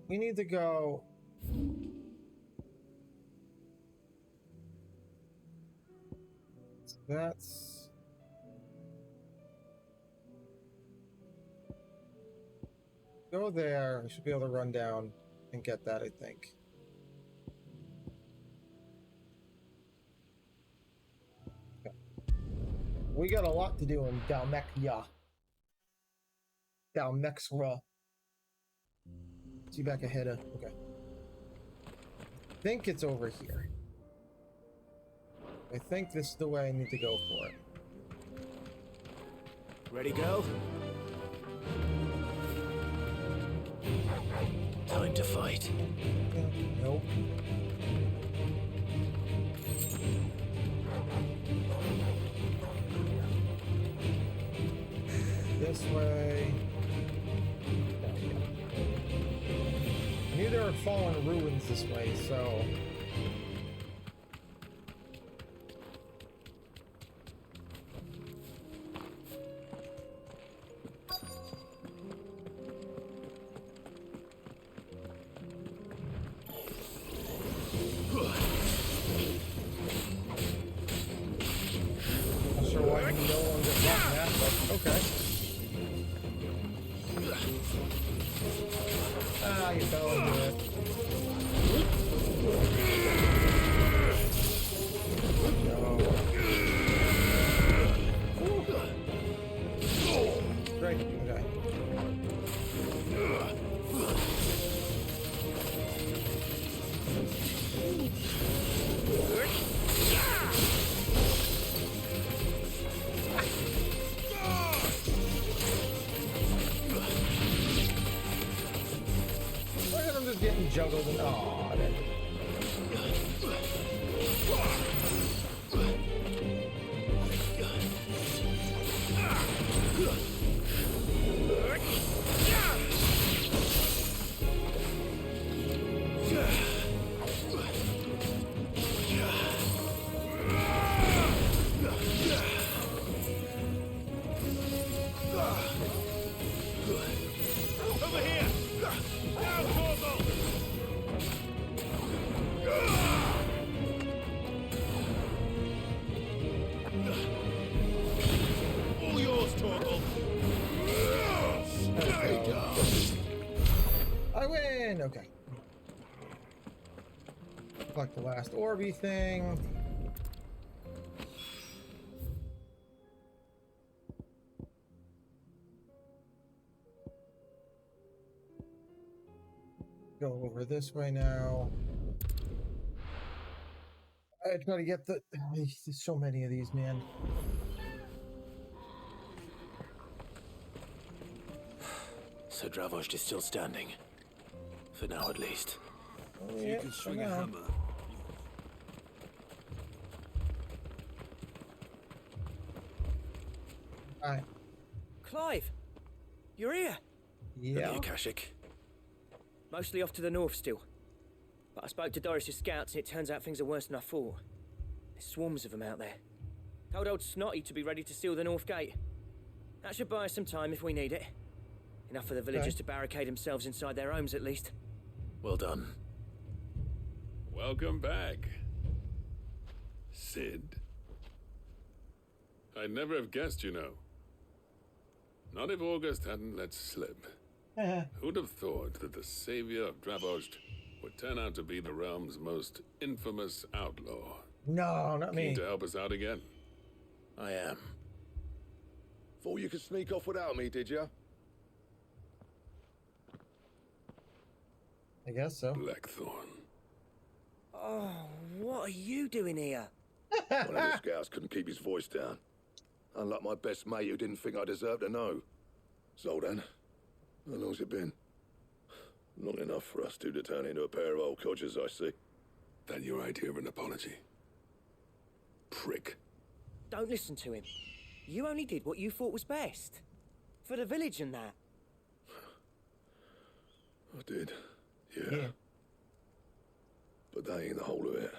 We need to go. That's. Go there. We should be able to run down and get that, I think. Okay. We got a lot to do in Dalmekia. Dalmexra. See back ahead of. Okay. I think it's over here. I think this is the way I need to go for it. Ready, go? Time to fight. Nope. This way. I knew there were fallen ruins this way, so. Not sure why no one got that, but okay. Ah, you fell into it. No. Great, okay. Look at them just getting juggled and aw, that. Over here! Down, Torgal! All yours, Torgal! There you go! I win! Okay. Collect the last Orby thing. Go over this way now. I try to get the. There's so many of these, man. So Dravost is still standing. For now, at least. Yeah, you can swing a hammer. Alright. Clive! You're here! Yeah. The Akashic. Mostly off to the north still. But I spoke to Doris's scouts and it turns out things are worse than I thought. There's swarms of them out there. Told old Snotty to be ready to seal the north gate. That should buy us some time if we need it. Enough for the villagers to barricade themselves inside their homes at least. Well done. Welcome back, Sid. I'd never have guessed, you know. Not if August hadn't let slip. Who'd have thought that the savior of Dravost would turn out to be the realm's most infamous outlaw? No, not me. Keen to help us out again? I am. Thought you could sneak off without me, did you? I guess so. Blackthorn. Oh, what are you doing here? One of the scouts couldn't keep his voice down. Unlike my best mate who didn't think I deserved to know. So then, how long's it been? Long enough for us two to turn into a pair of old codgers, I see. That your idea of an apology? Prick. Don't listen to him. You only did what you thought was best. For the village and that. I did, yeah. But that ain't the whole of it.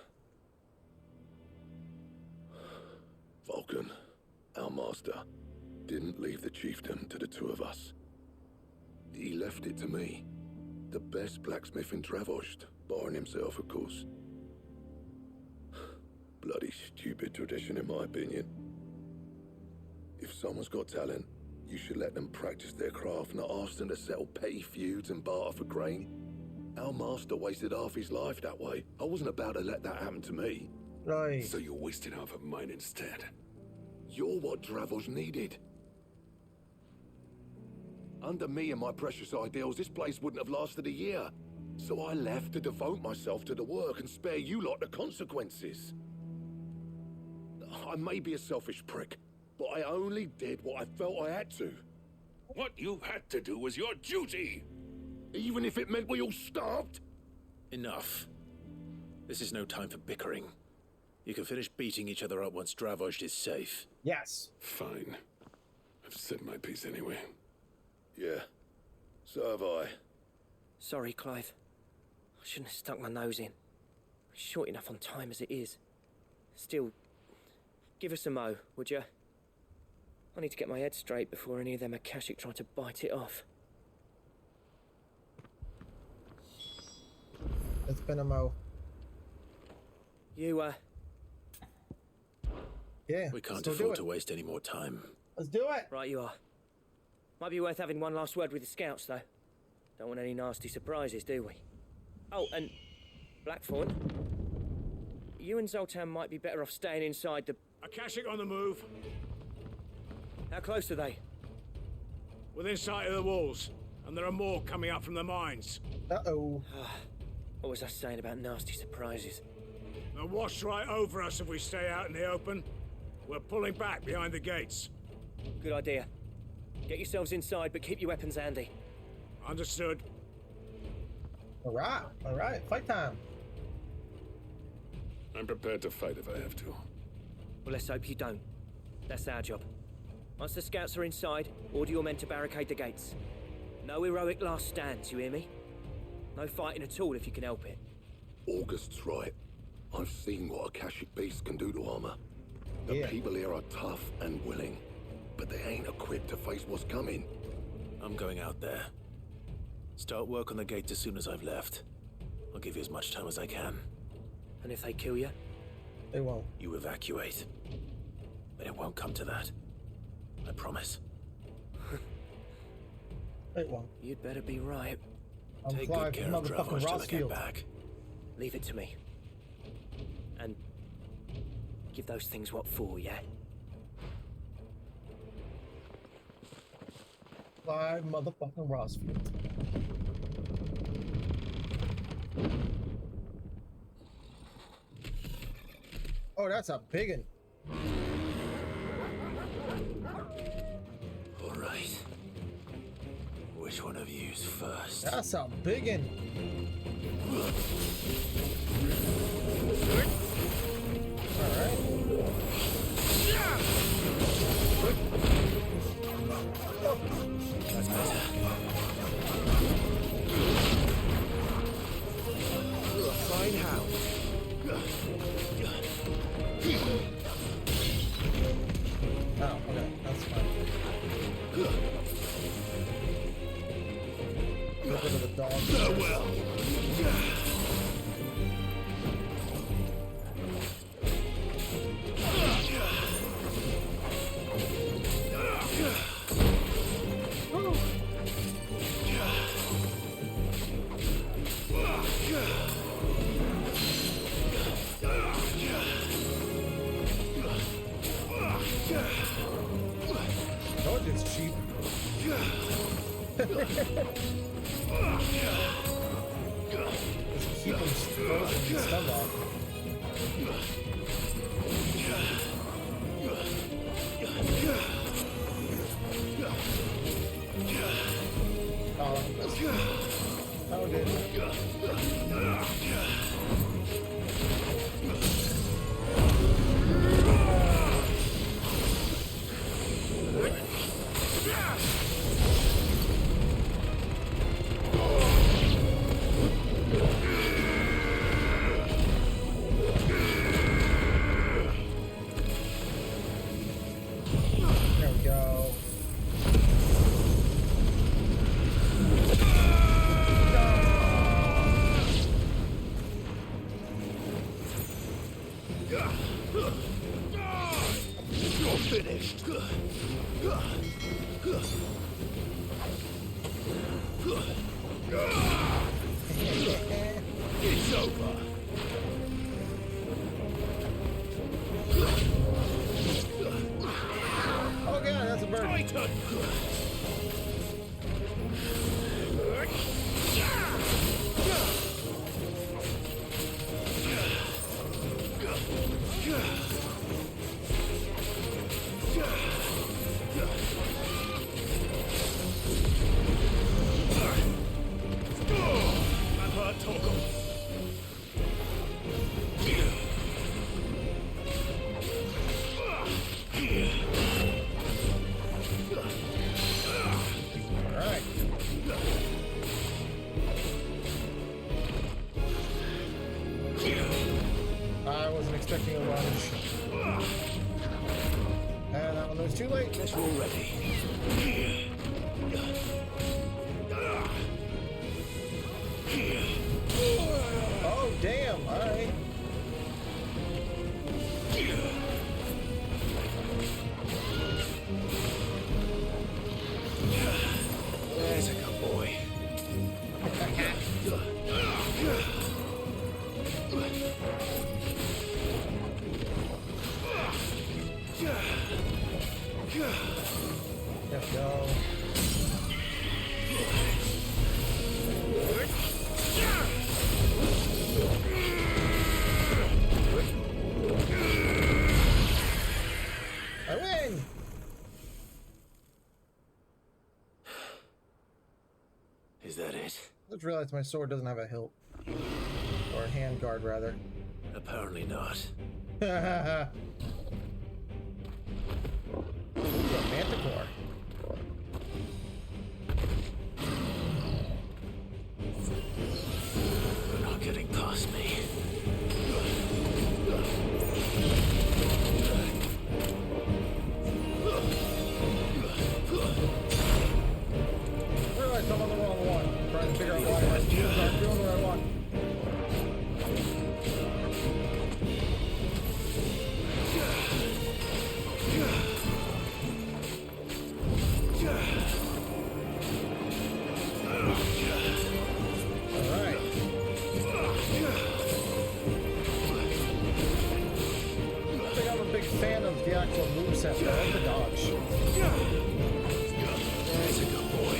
Vulcan, our master, didn't leave the chiefdom to the two of us. He left it to me. The best blacksmith in Dravost, barring himself, of course. Bloody stupid tradition, in my opinion. If someone's got talent, you should let them practice their craft, not ask them to settle petty feuds and barter for grain. Our master wasted half his life that way. I wasn't about to let that happen to me. Right. So you wasted half of mine instead. You're what Dravost needed. Under me and my precious ideals, this place wouldn't have lasted a year. So I left to devote myself to the work and spare you lot the consequences. I may be a selfish prick, but I only did what I felt I had to. What you had to do was your duty! Even if it meant we all starved? Enough. This is no time for bickering. You can finish beating each other up once Dravozd is safe. Yes. Fine. I've said my piece anyway. Yeah. So have I. Sorry, Clive. I shouldn't have stuck my nose in. We're short enough on time as it is. Still, give us a mo, would you? I need to get my head straight before any of them Akashic try to bite it off. It's been a mo. You, Yeah. We can't let's go do afford it. to waste any more time. Let's do it. Right you are. Might be worth having one last word with the scouts, though. Don't want any nasty surprises, do we? Oh, and Blackthorn, you and Zoltan might be better off staying inside the... Akashic on the move. How close are they? Within sight of the walls, and there are more coming up from the mines. Uh-oh. What was I saying about nasty surprises? They'll wash right over us if we stay out in the open. We're pulling back behind the gates. Good idea. Get yourselves inside, but keep your weapons handy. Understood. All right, fight time. I'm prepared to fight if I have to. Well, let's hope you don't. That's our job. Once the scouts are inside, order your men to barricade the gates. No heroic last stands, you hear me? No fighting at all if you can help it. August's right. I've seen what Akashic beasts can do to armor. The people here are tough and willing, but they ain't equipped to face what's coming. I'm going out there. Start work on the gate as soon as I've left. I'll give you as much time as I can. And if they kill you? They won't. You evacuate. But it won't come to that. I promise. They won't. You'd better be right. Take good care of Dravozd till I get back. Leave it to me. And give those things what for, yeah? Clive motherfucking Rossfield. Oh, that's a biggin'. All right. Which one of you's first? That's a biggin'. That's better. Fine how. Oh, okay, that's fine. Look at the dog. Farewell. Dog is cheap. Just keep him frozen and stunned off. Oh, that did. There we go. You're finished. It's over. Oh god, that's a bird. too late. Guess we're all ready. Oh, damn. All right. There's a good boy. Let's go. I win! Is that it? I just realized my sword doesn't have a hilt. Or a hand guard, rather. Apparently not. Ooh, a manticore. You're not getting past me. I realized I'm on the wrong one. I'm trying to figure out why my moves aren't doing what I want. Alright. I think I'm a big fan of the actual moveset, but I like the dodge. There's a good boy.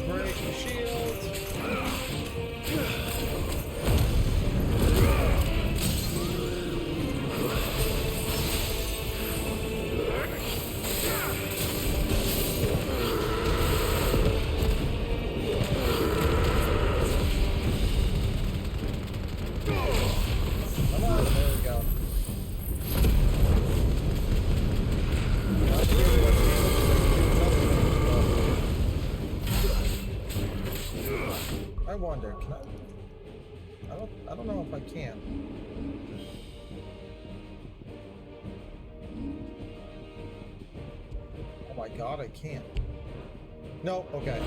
Break the shield. Come on, there we go. I wonder, can I don't know if I can. Oh my god, I can't. No, okay.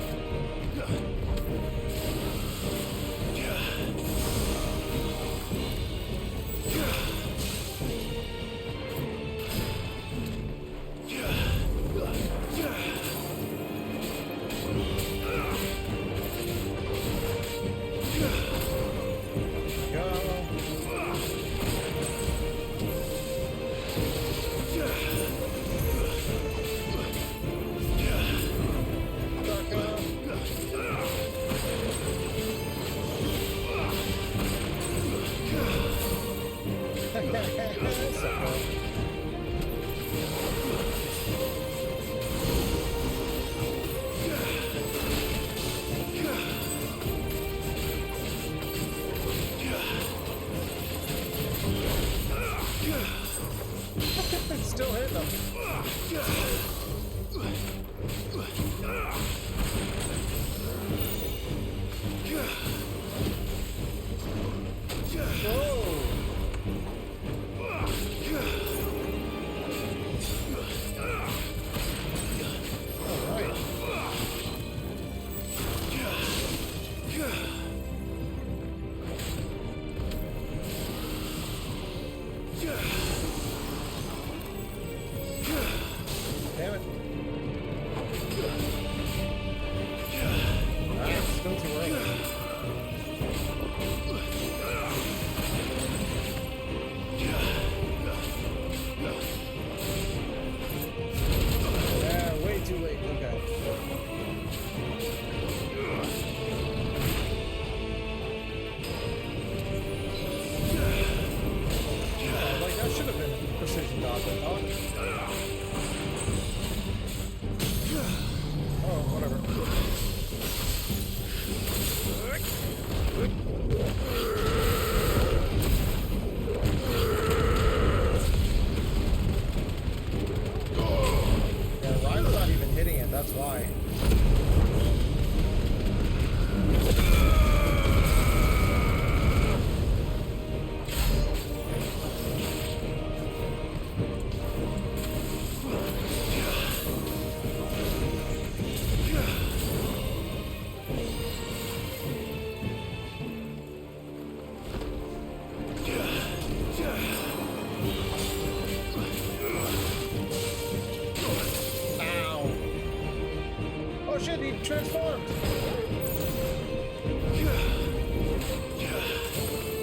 doggy, transform!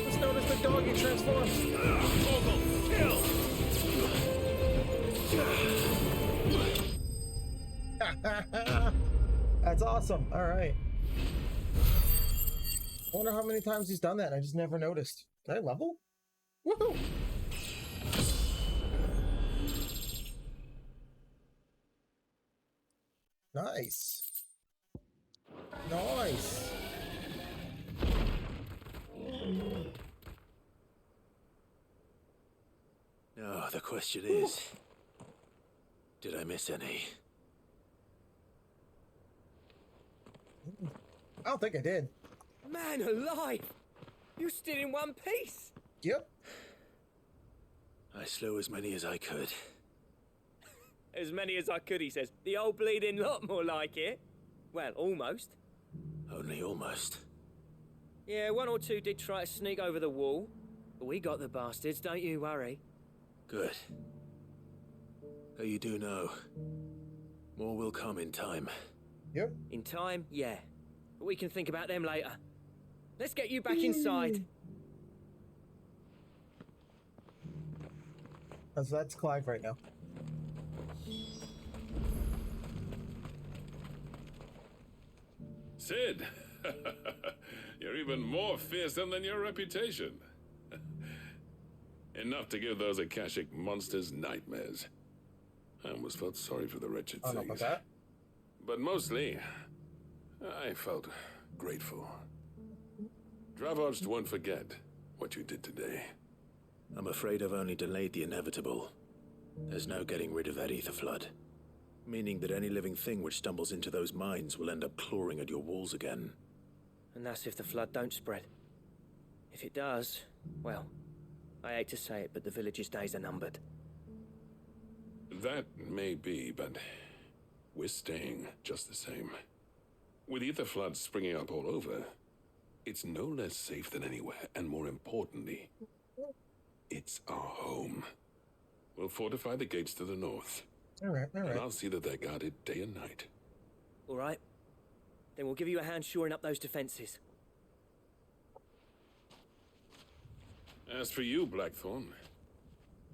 Let's notice the doggy transforms. Kill! That's awesome. All right. I wonder how many times he's done that. I just never noticed. Did I level? Woohoo! Nice. Nice. Now, the question is, did I miss any? I don't think I did. Man alive! You're still in one piece! Yep. I slew as many as I could. As many as I could, he says. The old bleeding lot, more like it. Well, almost. Only almost. Yeah, one or two did try to sneak over the wall. But we got the bastards, don't you worry. Good. Though you do know, more will come in time. Yep. In time, yeah. But we can think about them later. Let's get you back inside. So that's Clive right now. Sid, you're even more fearsome than your reputation. Enough to give those Akashic monsters nightmares. I almost felt sorry for the wretched I don't know about things. that. But mostly, I felt grateful. Dravoged won't forget what you did today. I'm afraid I've only delayed the inevitable. There's no getting rid of that ether flood. Meaning that any living thing which stumbles into those mines will end up clawing at your walls again. And that's if the flood don't spread. If it does, well, I hate to say it, but the village's days are numbered. That may be, but we're staying just the same. With ether floods springing up all over, it's no less safe than anywhere, and more importantly, it's our home. We'll fortify the gates to the north. All right. And I'll see that they're guarded day and night. All right. Then we'll give you a hand shoring up those defenses. As for you, Blackthorn,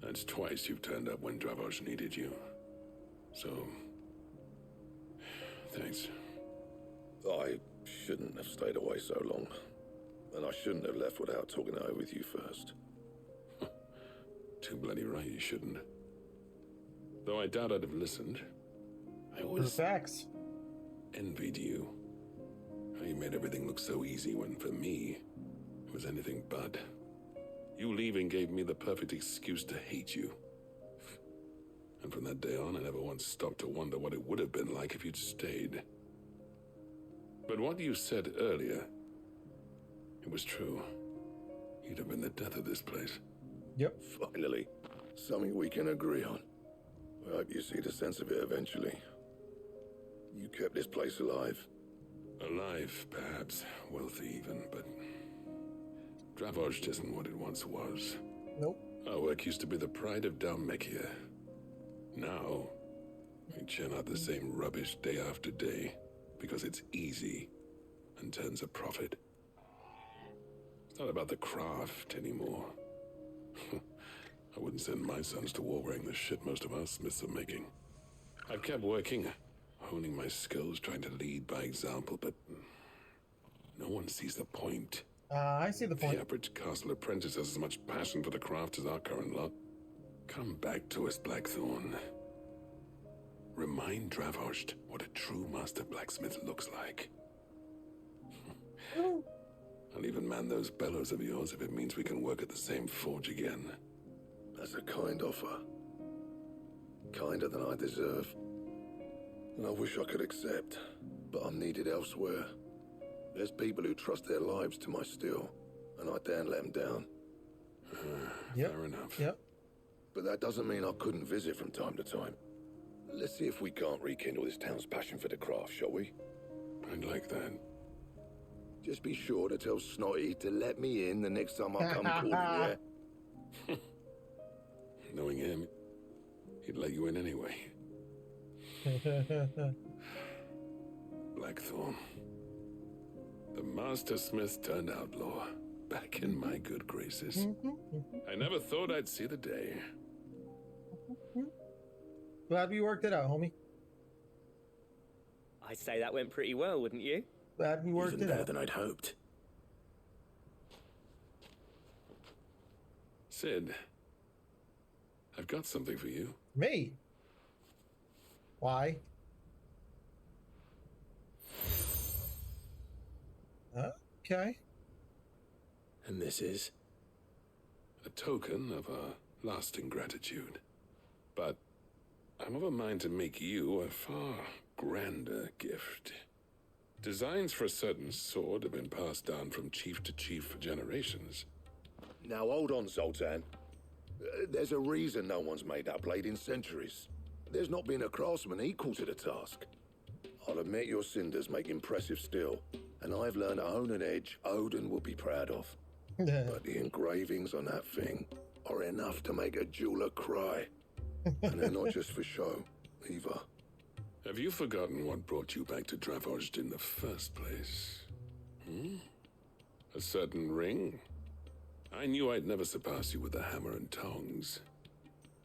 that's twice you've turned up when Dravos needed you. So, thanks. I shouldn't have stayed away so long. And I shouldn't have left without talking it over with you first. Too bloody right you shouldn't. Though I doubt I'd have listened. I always envied you. How you made everything look so easy when, for me, it was anything but. You leaving gave me the perfect excuse to hate you. And from that day on, I never once stopped to wonder what it would have been like if you'd stayed. But what you said earlier, it was true. You'd have been the death of this place. Yep. Finally, something we can agree on. I hope you see the sense of it eventually. You kept this place alive. Alive, perhaps. Wealthy even, but Dravoged isn't what it once was. Nope. Our work used to be the pride of Dalmekia. Now, we churn out the same rubbish day after day because it's easy and turns a profit. It's not about the craft anymore. I wouldn't send my sons to war wearing the shit most of us smiths are making. I've kept working, honing my skills, trying to lead by example, but no one sees the point. I see the point. The average castle apprentice has as much passion for the craft as our current lot. Come back to us, Blackthorn. Remind Dravoged what a true master blacksmith looks like. I'll even man those bellows of yours if it means we can work at the same forge again. That's a kind offer. Kinder than I deserve. And I wish I could accept, but I'm needed elsewhere. There's people who trust their lives to my steel, and I daren't let them down. Fair enough. Yep. But that doesn't mean I couldn't visit from time to time. Let's see if we can't rekindle this town's passion for the craft, shall we? I'd like that. Just be sure to tell Snotty to let me in the next time I come calling, yeah? Knowing him, he'd let you in anyway. Blackthorn. The Master Smith turned outlaw, back in my good graces. I never thought I'd see the day. Glad we worked it out, homie. I'd say that went pretty well, wouldn't you? Glad we worked Even it better out. than I'd hoped. Sid, I've got something for you. Me? Why? Okay. And this is? A token of our lasting gratitude. But I'm of a mind to make you a far grander gift. Designs for a certain sword have been passed down from chief to chief for generations. Now hold on, Zoltan. There's a reason no one's made that blade in centuries. There's not been a craftsman equal to the task. I'll admit your cinders make impressive steel, and I've learned to hone an edge Odin will be proud of. But the engravings on that thing are enough to make a jeweler cry. And they're not just for show, either. Have you forgotten what brought you back to Dravozd in the first place? A certain ring? I knew I'd never surpass you with a hammer and tongs.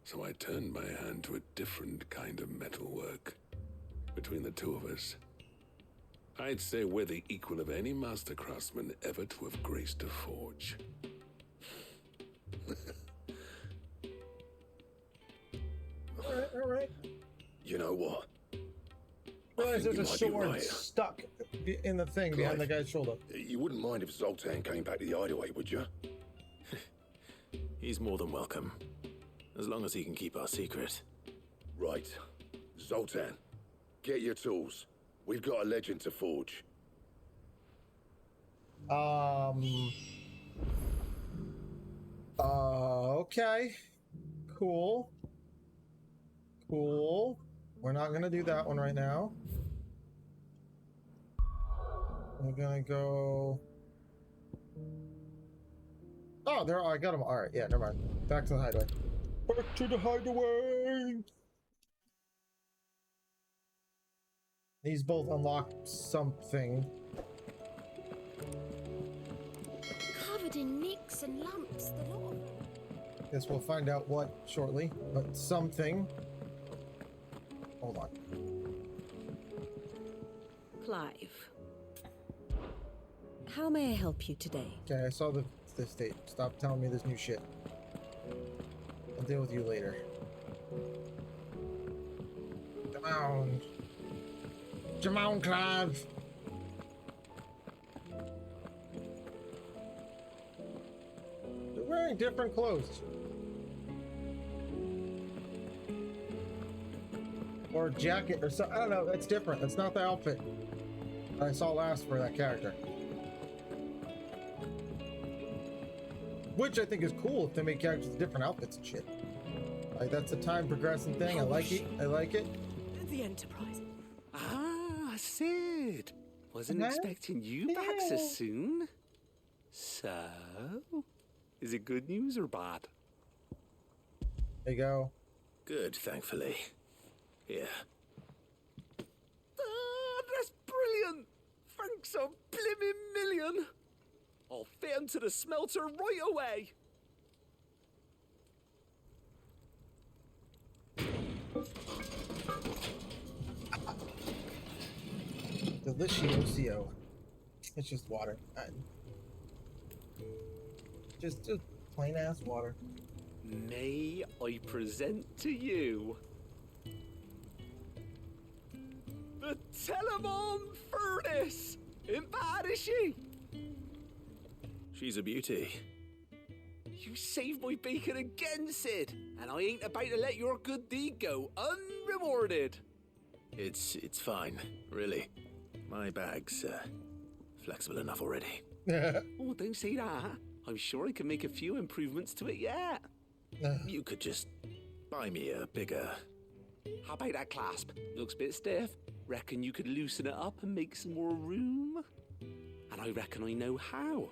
So I turned my hand to a different kind of metalwork. Between the two of us, I'd say we're the equal of any master craftsman ever to have graced a forge. All right. You know what? Realize there's a you might be sword right. stuck in the thing behind the guy's shoulder. You wouldn't mind if Zoltan came back to the hideaway, would you? He's more than welcome. As long as he can keep our secret. Right. Zoltan, get your tools. We've got a legend to forge. Okay. Cool. We're not gonna do that one right now. We're gonna go... Oh, there. I got them. All right. Yeah, never mind. Back to the hideaway. Back to the hideaway. These both unlock something. Covered in nicks and lumps, the lot of them. Guess we'll find out what shortly. But something. Hold on. Clive. How may I help you today? Okay, I saw this date. Stop telling me this new shit. I'll deal with you later. Come on. Come on, Clive. They're wearing different clothes. Or jacket or so. I don't know. That's different. That's not the outfit I saw last for that character. Which I think is cool if they make characters with different outfits and shit. Like, that's a time progressing thing. I like it. I like it. The Enterprise. Ah, Sid. Wasn't expecting you back so soon. So, is it good news or bad? There you go. Good, thankfully. Here. Ah, that's brilliant. Thanks a blimmin' million. I'll fit him to the smelter right away. Delicioso. It's just water. Just plain ass water. May I present to you the Telemon Furnace? Ain't bad, is she? She's a beauty. You saved my bacon again, Sid, and I ain't about to let your good deed go unrewarded. It's fine, really. My bag's flexible enough already. Oh, don't say that. I'm sure I can make a few improvements to it yet. You could just buy me a bigger... How about that clasp? Looks a bit stiff. Reckon you could loosen it up and make some more room? And I reckon I know how.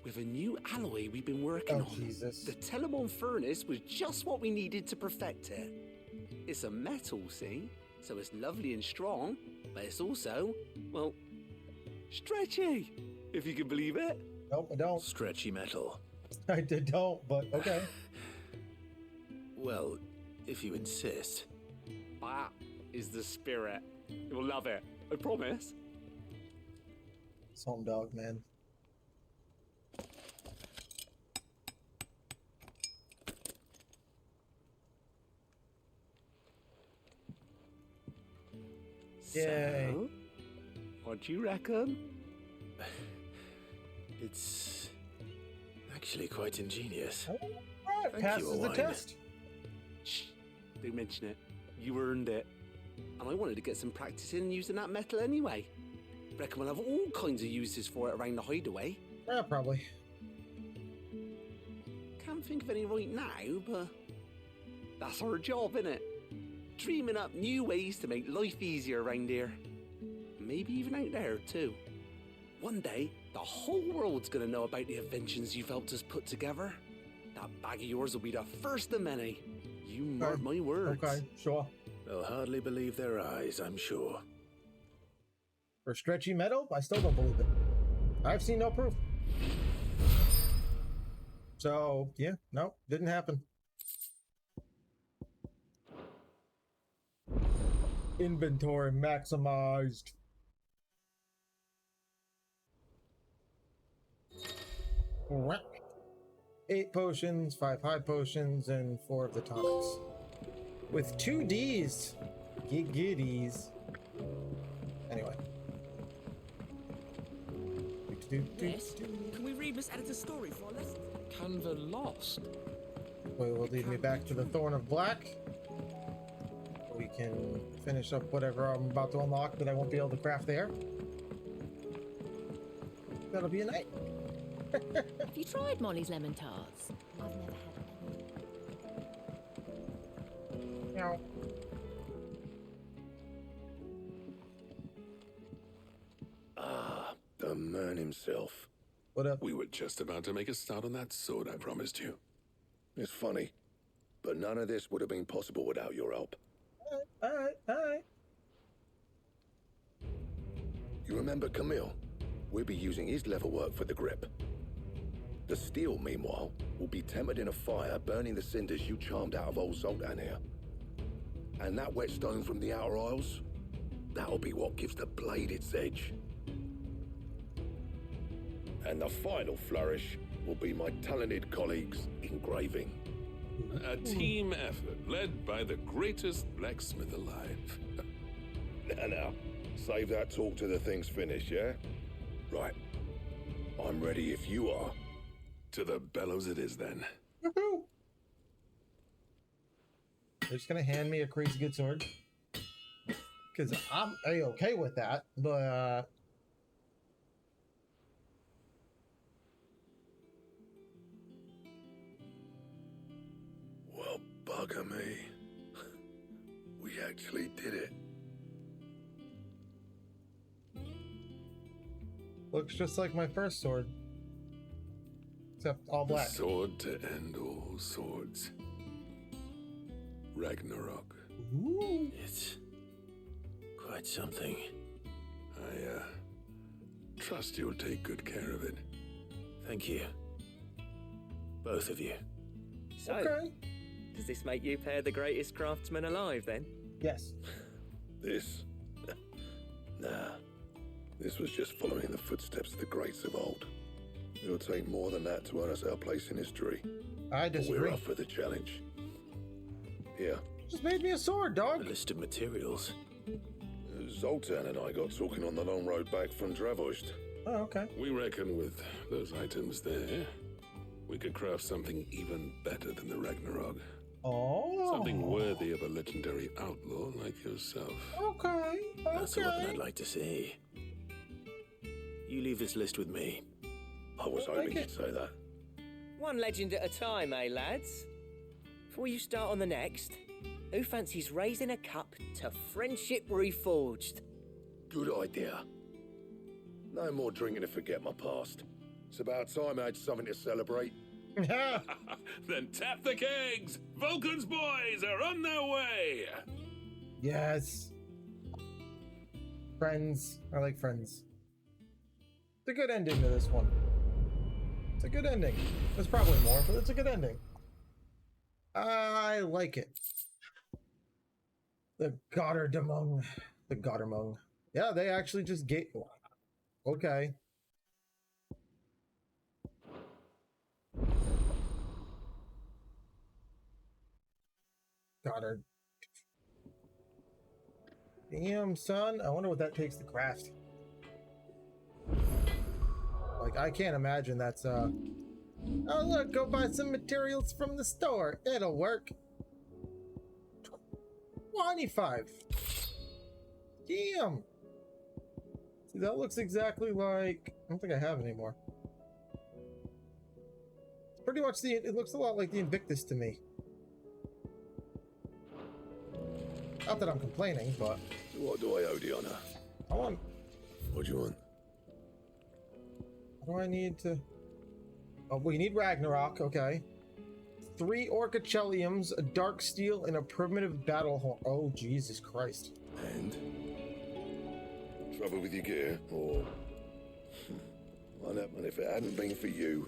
With a new alloy we've been working on. Jesus. The Telemon Furnace was just what we needed to perfect it. It's a metal, see? So it's lovely and strong, but it's also, well, stretchy, if you can believe it. Nope, I don't. Stretchy metal. I don't, but okay. Well, if you insist. That is the spirit. You'll love it, I promise. It's home dog, man. Yay. So, what do you reckon? It's actually quite ingenious. Alright, Thank passes you, the Owain. test. Shh, don't mention it. You earned it. And I wanted to get some practice in using that metal anyway. Reckon we'll have all kinds of uses for it around the hideaway. Yeah, probably. Can't think of any right now, but that's our job, innit? Dreaming up new ways to make life easier around here. Maybe even out there, too. One day, the whole world's gonna know about the inventions you've helped us put together. That bag of yours will be the first of many. You mark my words. Okay, sure. They'll hardly believe their eyes, I'm sure. For stretchy metal, I still don't believe it. I've seen no proof. So, yeah, no, didn't happen. Inventory maximized. Alright. 8 potions, 5 high potions, and 4 of the tonics. With 2 Ds. Giddies. Anyway. Miss, can we read Miss Editor's story for a lesson? Canva lost. Wait, will lead me back to the Thorn of Black. We can finish up whatever I'm about to unlock that I won't be able to craft there. That'll be a night. Have you tried Molly's lemon tarts? I've never had No. Ah, the man himself. What up? We were just about to make a start on that sword I promised you. It's funny, but none of this would have been possible without your help. Alright. You remember Camille? We'll be using his leather work for the grip. The steel, meanwhile, will be tempered in a fire, burning the cinders you charmed out of old Zoltan here. And that whetstone from the Outer Isles, that'll be what gives the blade its edge. And the final flourish will be my talented colleagues' engraving. A team effort led by the greatest blacksmith alive. Now, save that talk till the thing's finished, yeah? Right. I'm ready if you are. To the bellows it is, then. Woohoo! They're just gonna hand me a crazy good sword. Because I'm A-okay with that, but... Well, bugger me. We actually did it. Looks just like my first sword. Except all black. The sword to end all swords. Ragnarok. Ooh. It's quite something. I trust you'll take good care of it. Thank you. Both of you. So, Okay. does this make you pair the greatest craftsman alive, then? Yes. This? Nah. This was just following the footsteps of the greats of old. It'll take more than that to earn us our place in history. I But disagree. we're up for the challenge. Here. Just made me a sword, dog. A list of materials. Zoltan and I got talking on the long road back from Dravost. Oh, okay. We reckon with those items there, we could craft something even better than the Ragnarok. Oh. Something worthy of a legendary outlaw like yourself. Okay. That's a weapon I'd like to see. You leave this list with me. I was hoping you'd say that. One legend at a time, eh, lads? Before you start on the next, who fancies raising a cup to friendship reforged? Good idea. No more drinking to forget my past. It's about time I had something to celebrate. Then tap the kegs! Vulcan's boys are on their way! Yes. Friends. I like Friends. It's a good ending to this one. It's a good ending. There's probably more, but it's a good ending. I like it. The Goddardamong. The Goddardamong. Yeah, they actually just gave... Okay. Goddard. Damn, son. I wonder what that takes to craft. Like, I can't imagine that's, Oh, look, go buy some materials from the store. It'll work. 25. Damn. See, that looks exactly like... I don't think I have it anymore. It's pretty much the... It looks a lot like the Invictus to me. Not that I'm complaining, but... What do I owe the honor? I want... What do you want? What do I need to... Oh, we need Ragnarok, okay. 3 Orcacheliums, a dark steel, and a primitive battle horn. Oh, Jesus Christ. And? Trouble with your gear, or... I know, and if it hadn't been for you...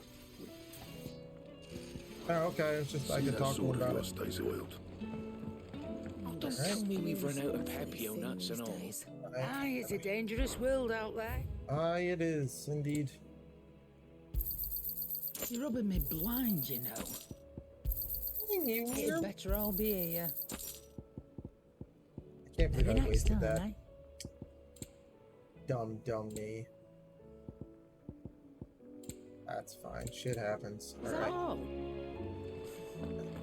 Oh, okay, it's just I could talk more about it. Stays oiled. Don't tell me we've run out of papio nuts and all. Aye, it's a dangerous world out there. Aye, it is, indeed. You're rubbing me blind, you know. It's better I'll be here. I can't believe I wasted that. Eh? Dumb me. That's fine. Shit happens. Alright.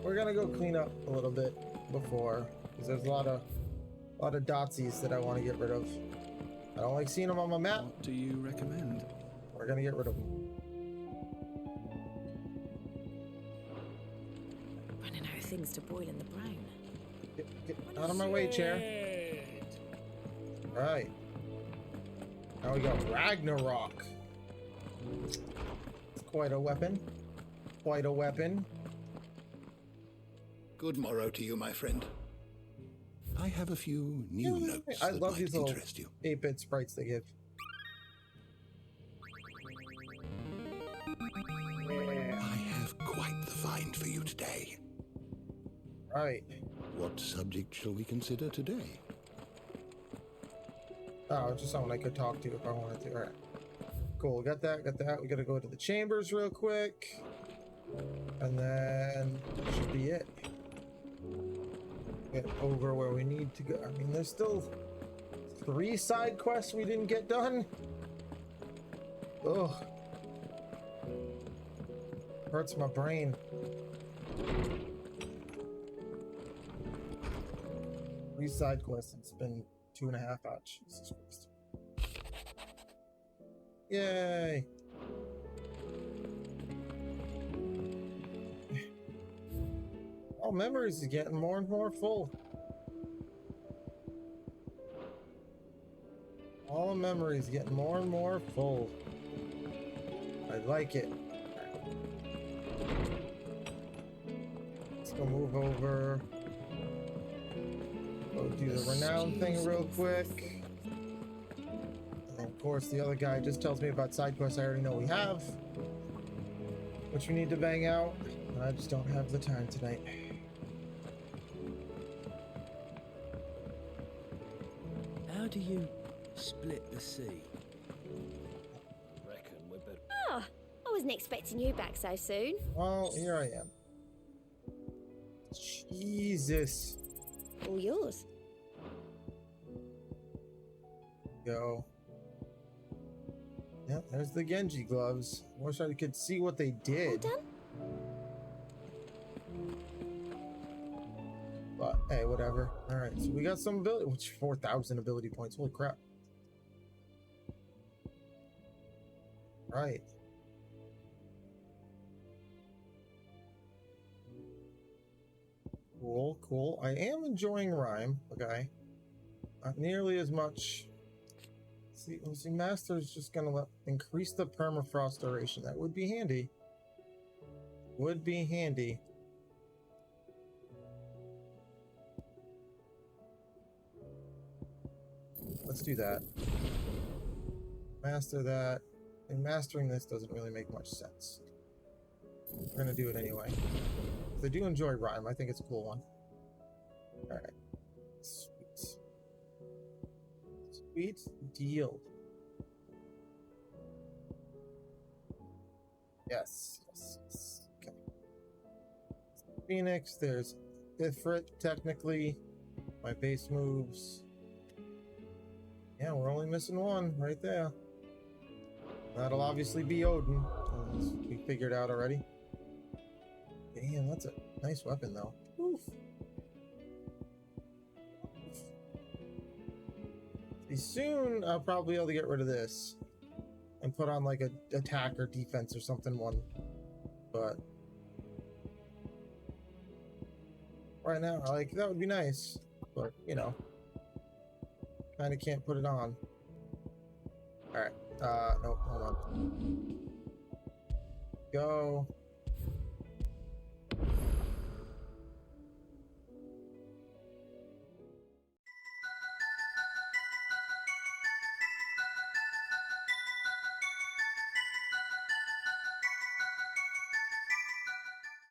We're gonna go clean up a little bit before, because there's a lot of dotsies that I want to get rid of. I don't like seeing them on my map. What do you recommend? We're gonna get rid of them. Running out of things to boil in the brown. Get out of my way, chair. Right. Now we got Ragnarok. It's quite a weapon. Quite a weapon. Good morrow to you, my friend. I have a few new notes I that love might these little interest you. 8-bit sprites they give. I have quite the find for you today. Right. What subject shall we consider today? Oh, just someone I could talk to if I wanted to. Alright. Cool, got that. We gotta go to the chambers real quick. And then that should be it. Get over where we need to go. I mean, there's still 3 side quests we didn't get done. Ugh. Hurts my brain. 3 side quests. It's been 2.5 hours. Jesus Christ. Yay. All memories is getting more and more full. All memories getting more and more full. I like it. Let's go move over. Go do the renown thing real quick. And of course, the other guy just tells me about side quests I already know we have, which we need to bang out. I just don't have the time tonight. How do you split the sea? Reckon we better. Oh, I wasn't expecting you back so soon. Well, here I am. Jesus. All yours. Go. Yep, there's the Genji gloves. Wish I could see what they did. All done? But hey, whatever. Alright, so we got some ability, which 4,000 ability points. Holy crap. Right. Cool, cool. I am enjoying Rhyme, okay. Not nearly as much. See, Master's just gonna increase the permafrost duration. That would be handy. Would be handy. let's do that. Master that. And mastering this doesn't really make much sense. We're gonna do it anyway. I do enjoy rhyme. I think it's a cool one. Alright. Sweet. Sweet deal. Yes. Okay. Phoenix, there's Ifrit, technically. My base moves. Yeah, we're only missing one right there. That'll obviously be Odin, as we figured out already. Damn, that's a nice weapon, though. Oof. See, soon I'll probably be able to get rid of this and put on like a attack or defense or something one. But right now, like, that would be nice. But, you know, kind of can't put it on. Alright. Nope, hold on. Go.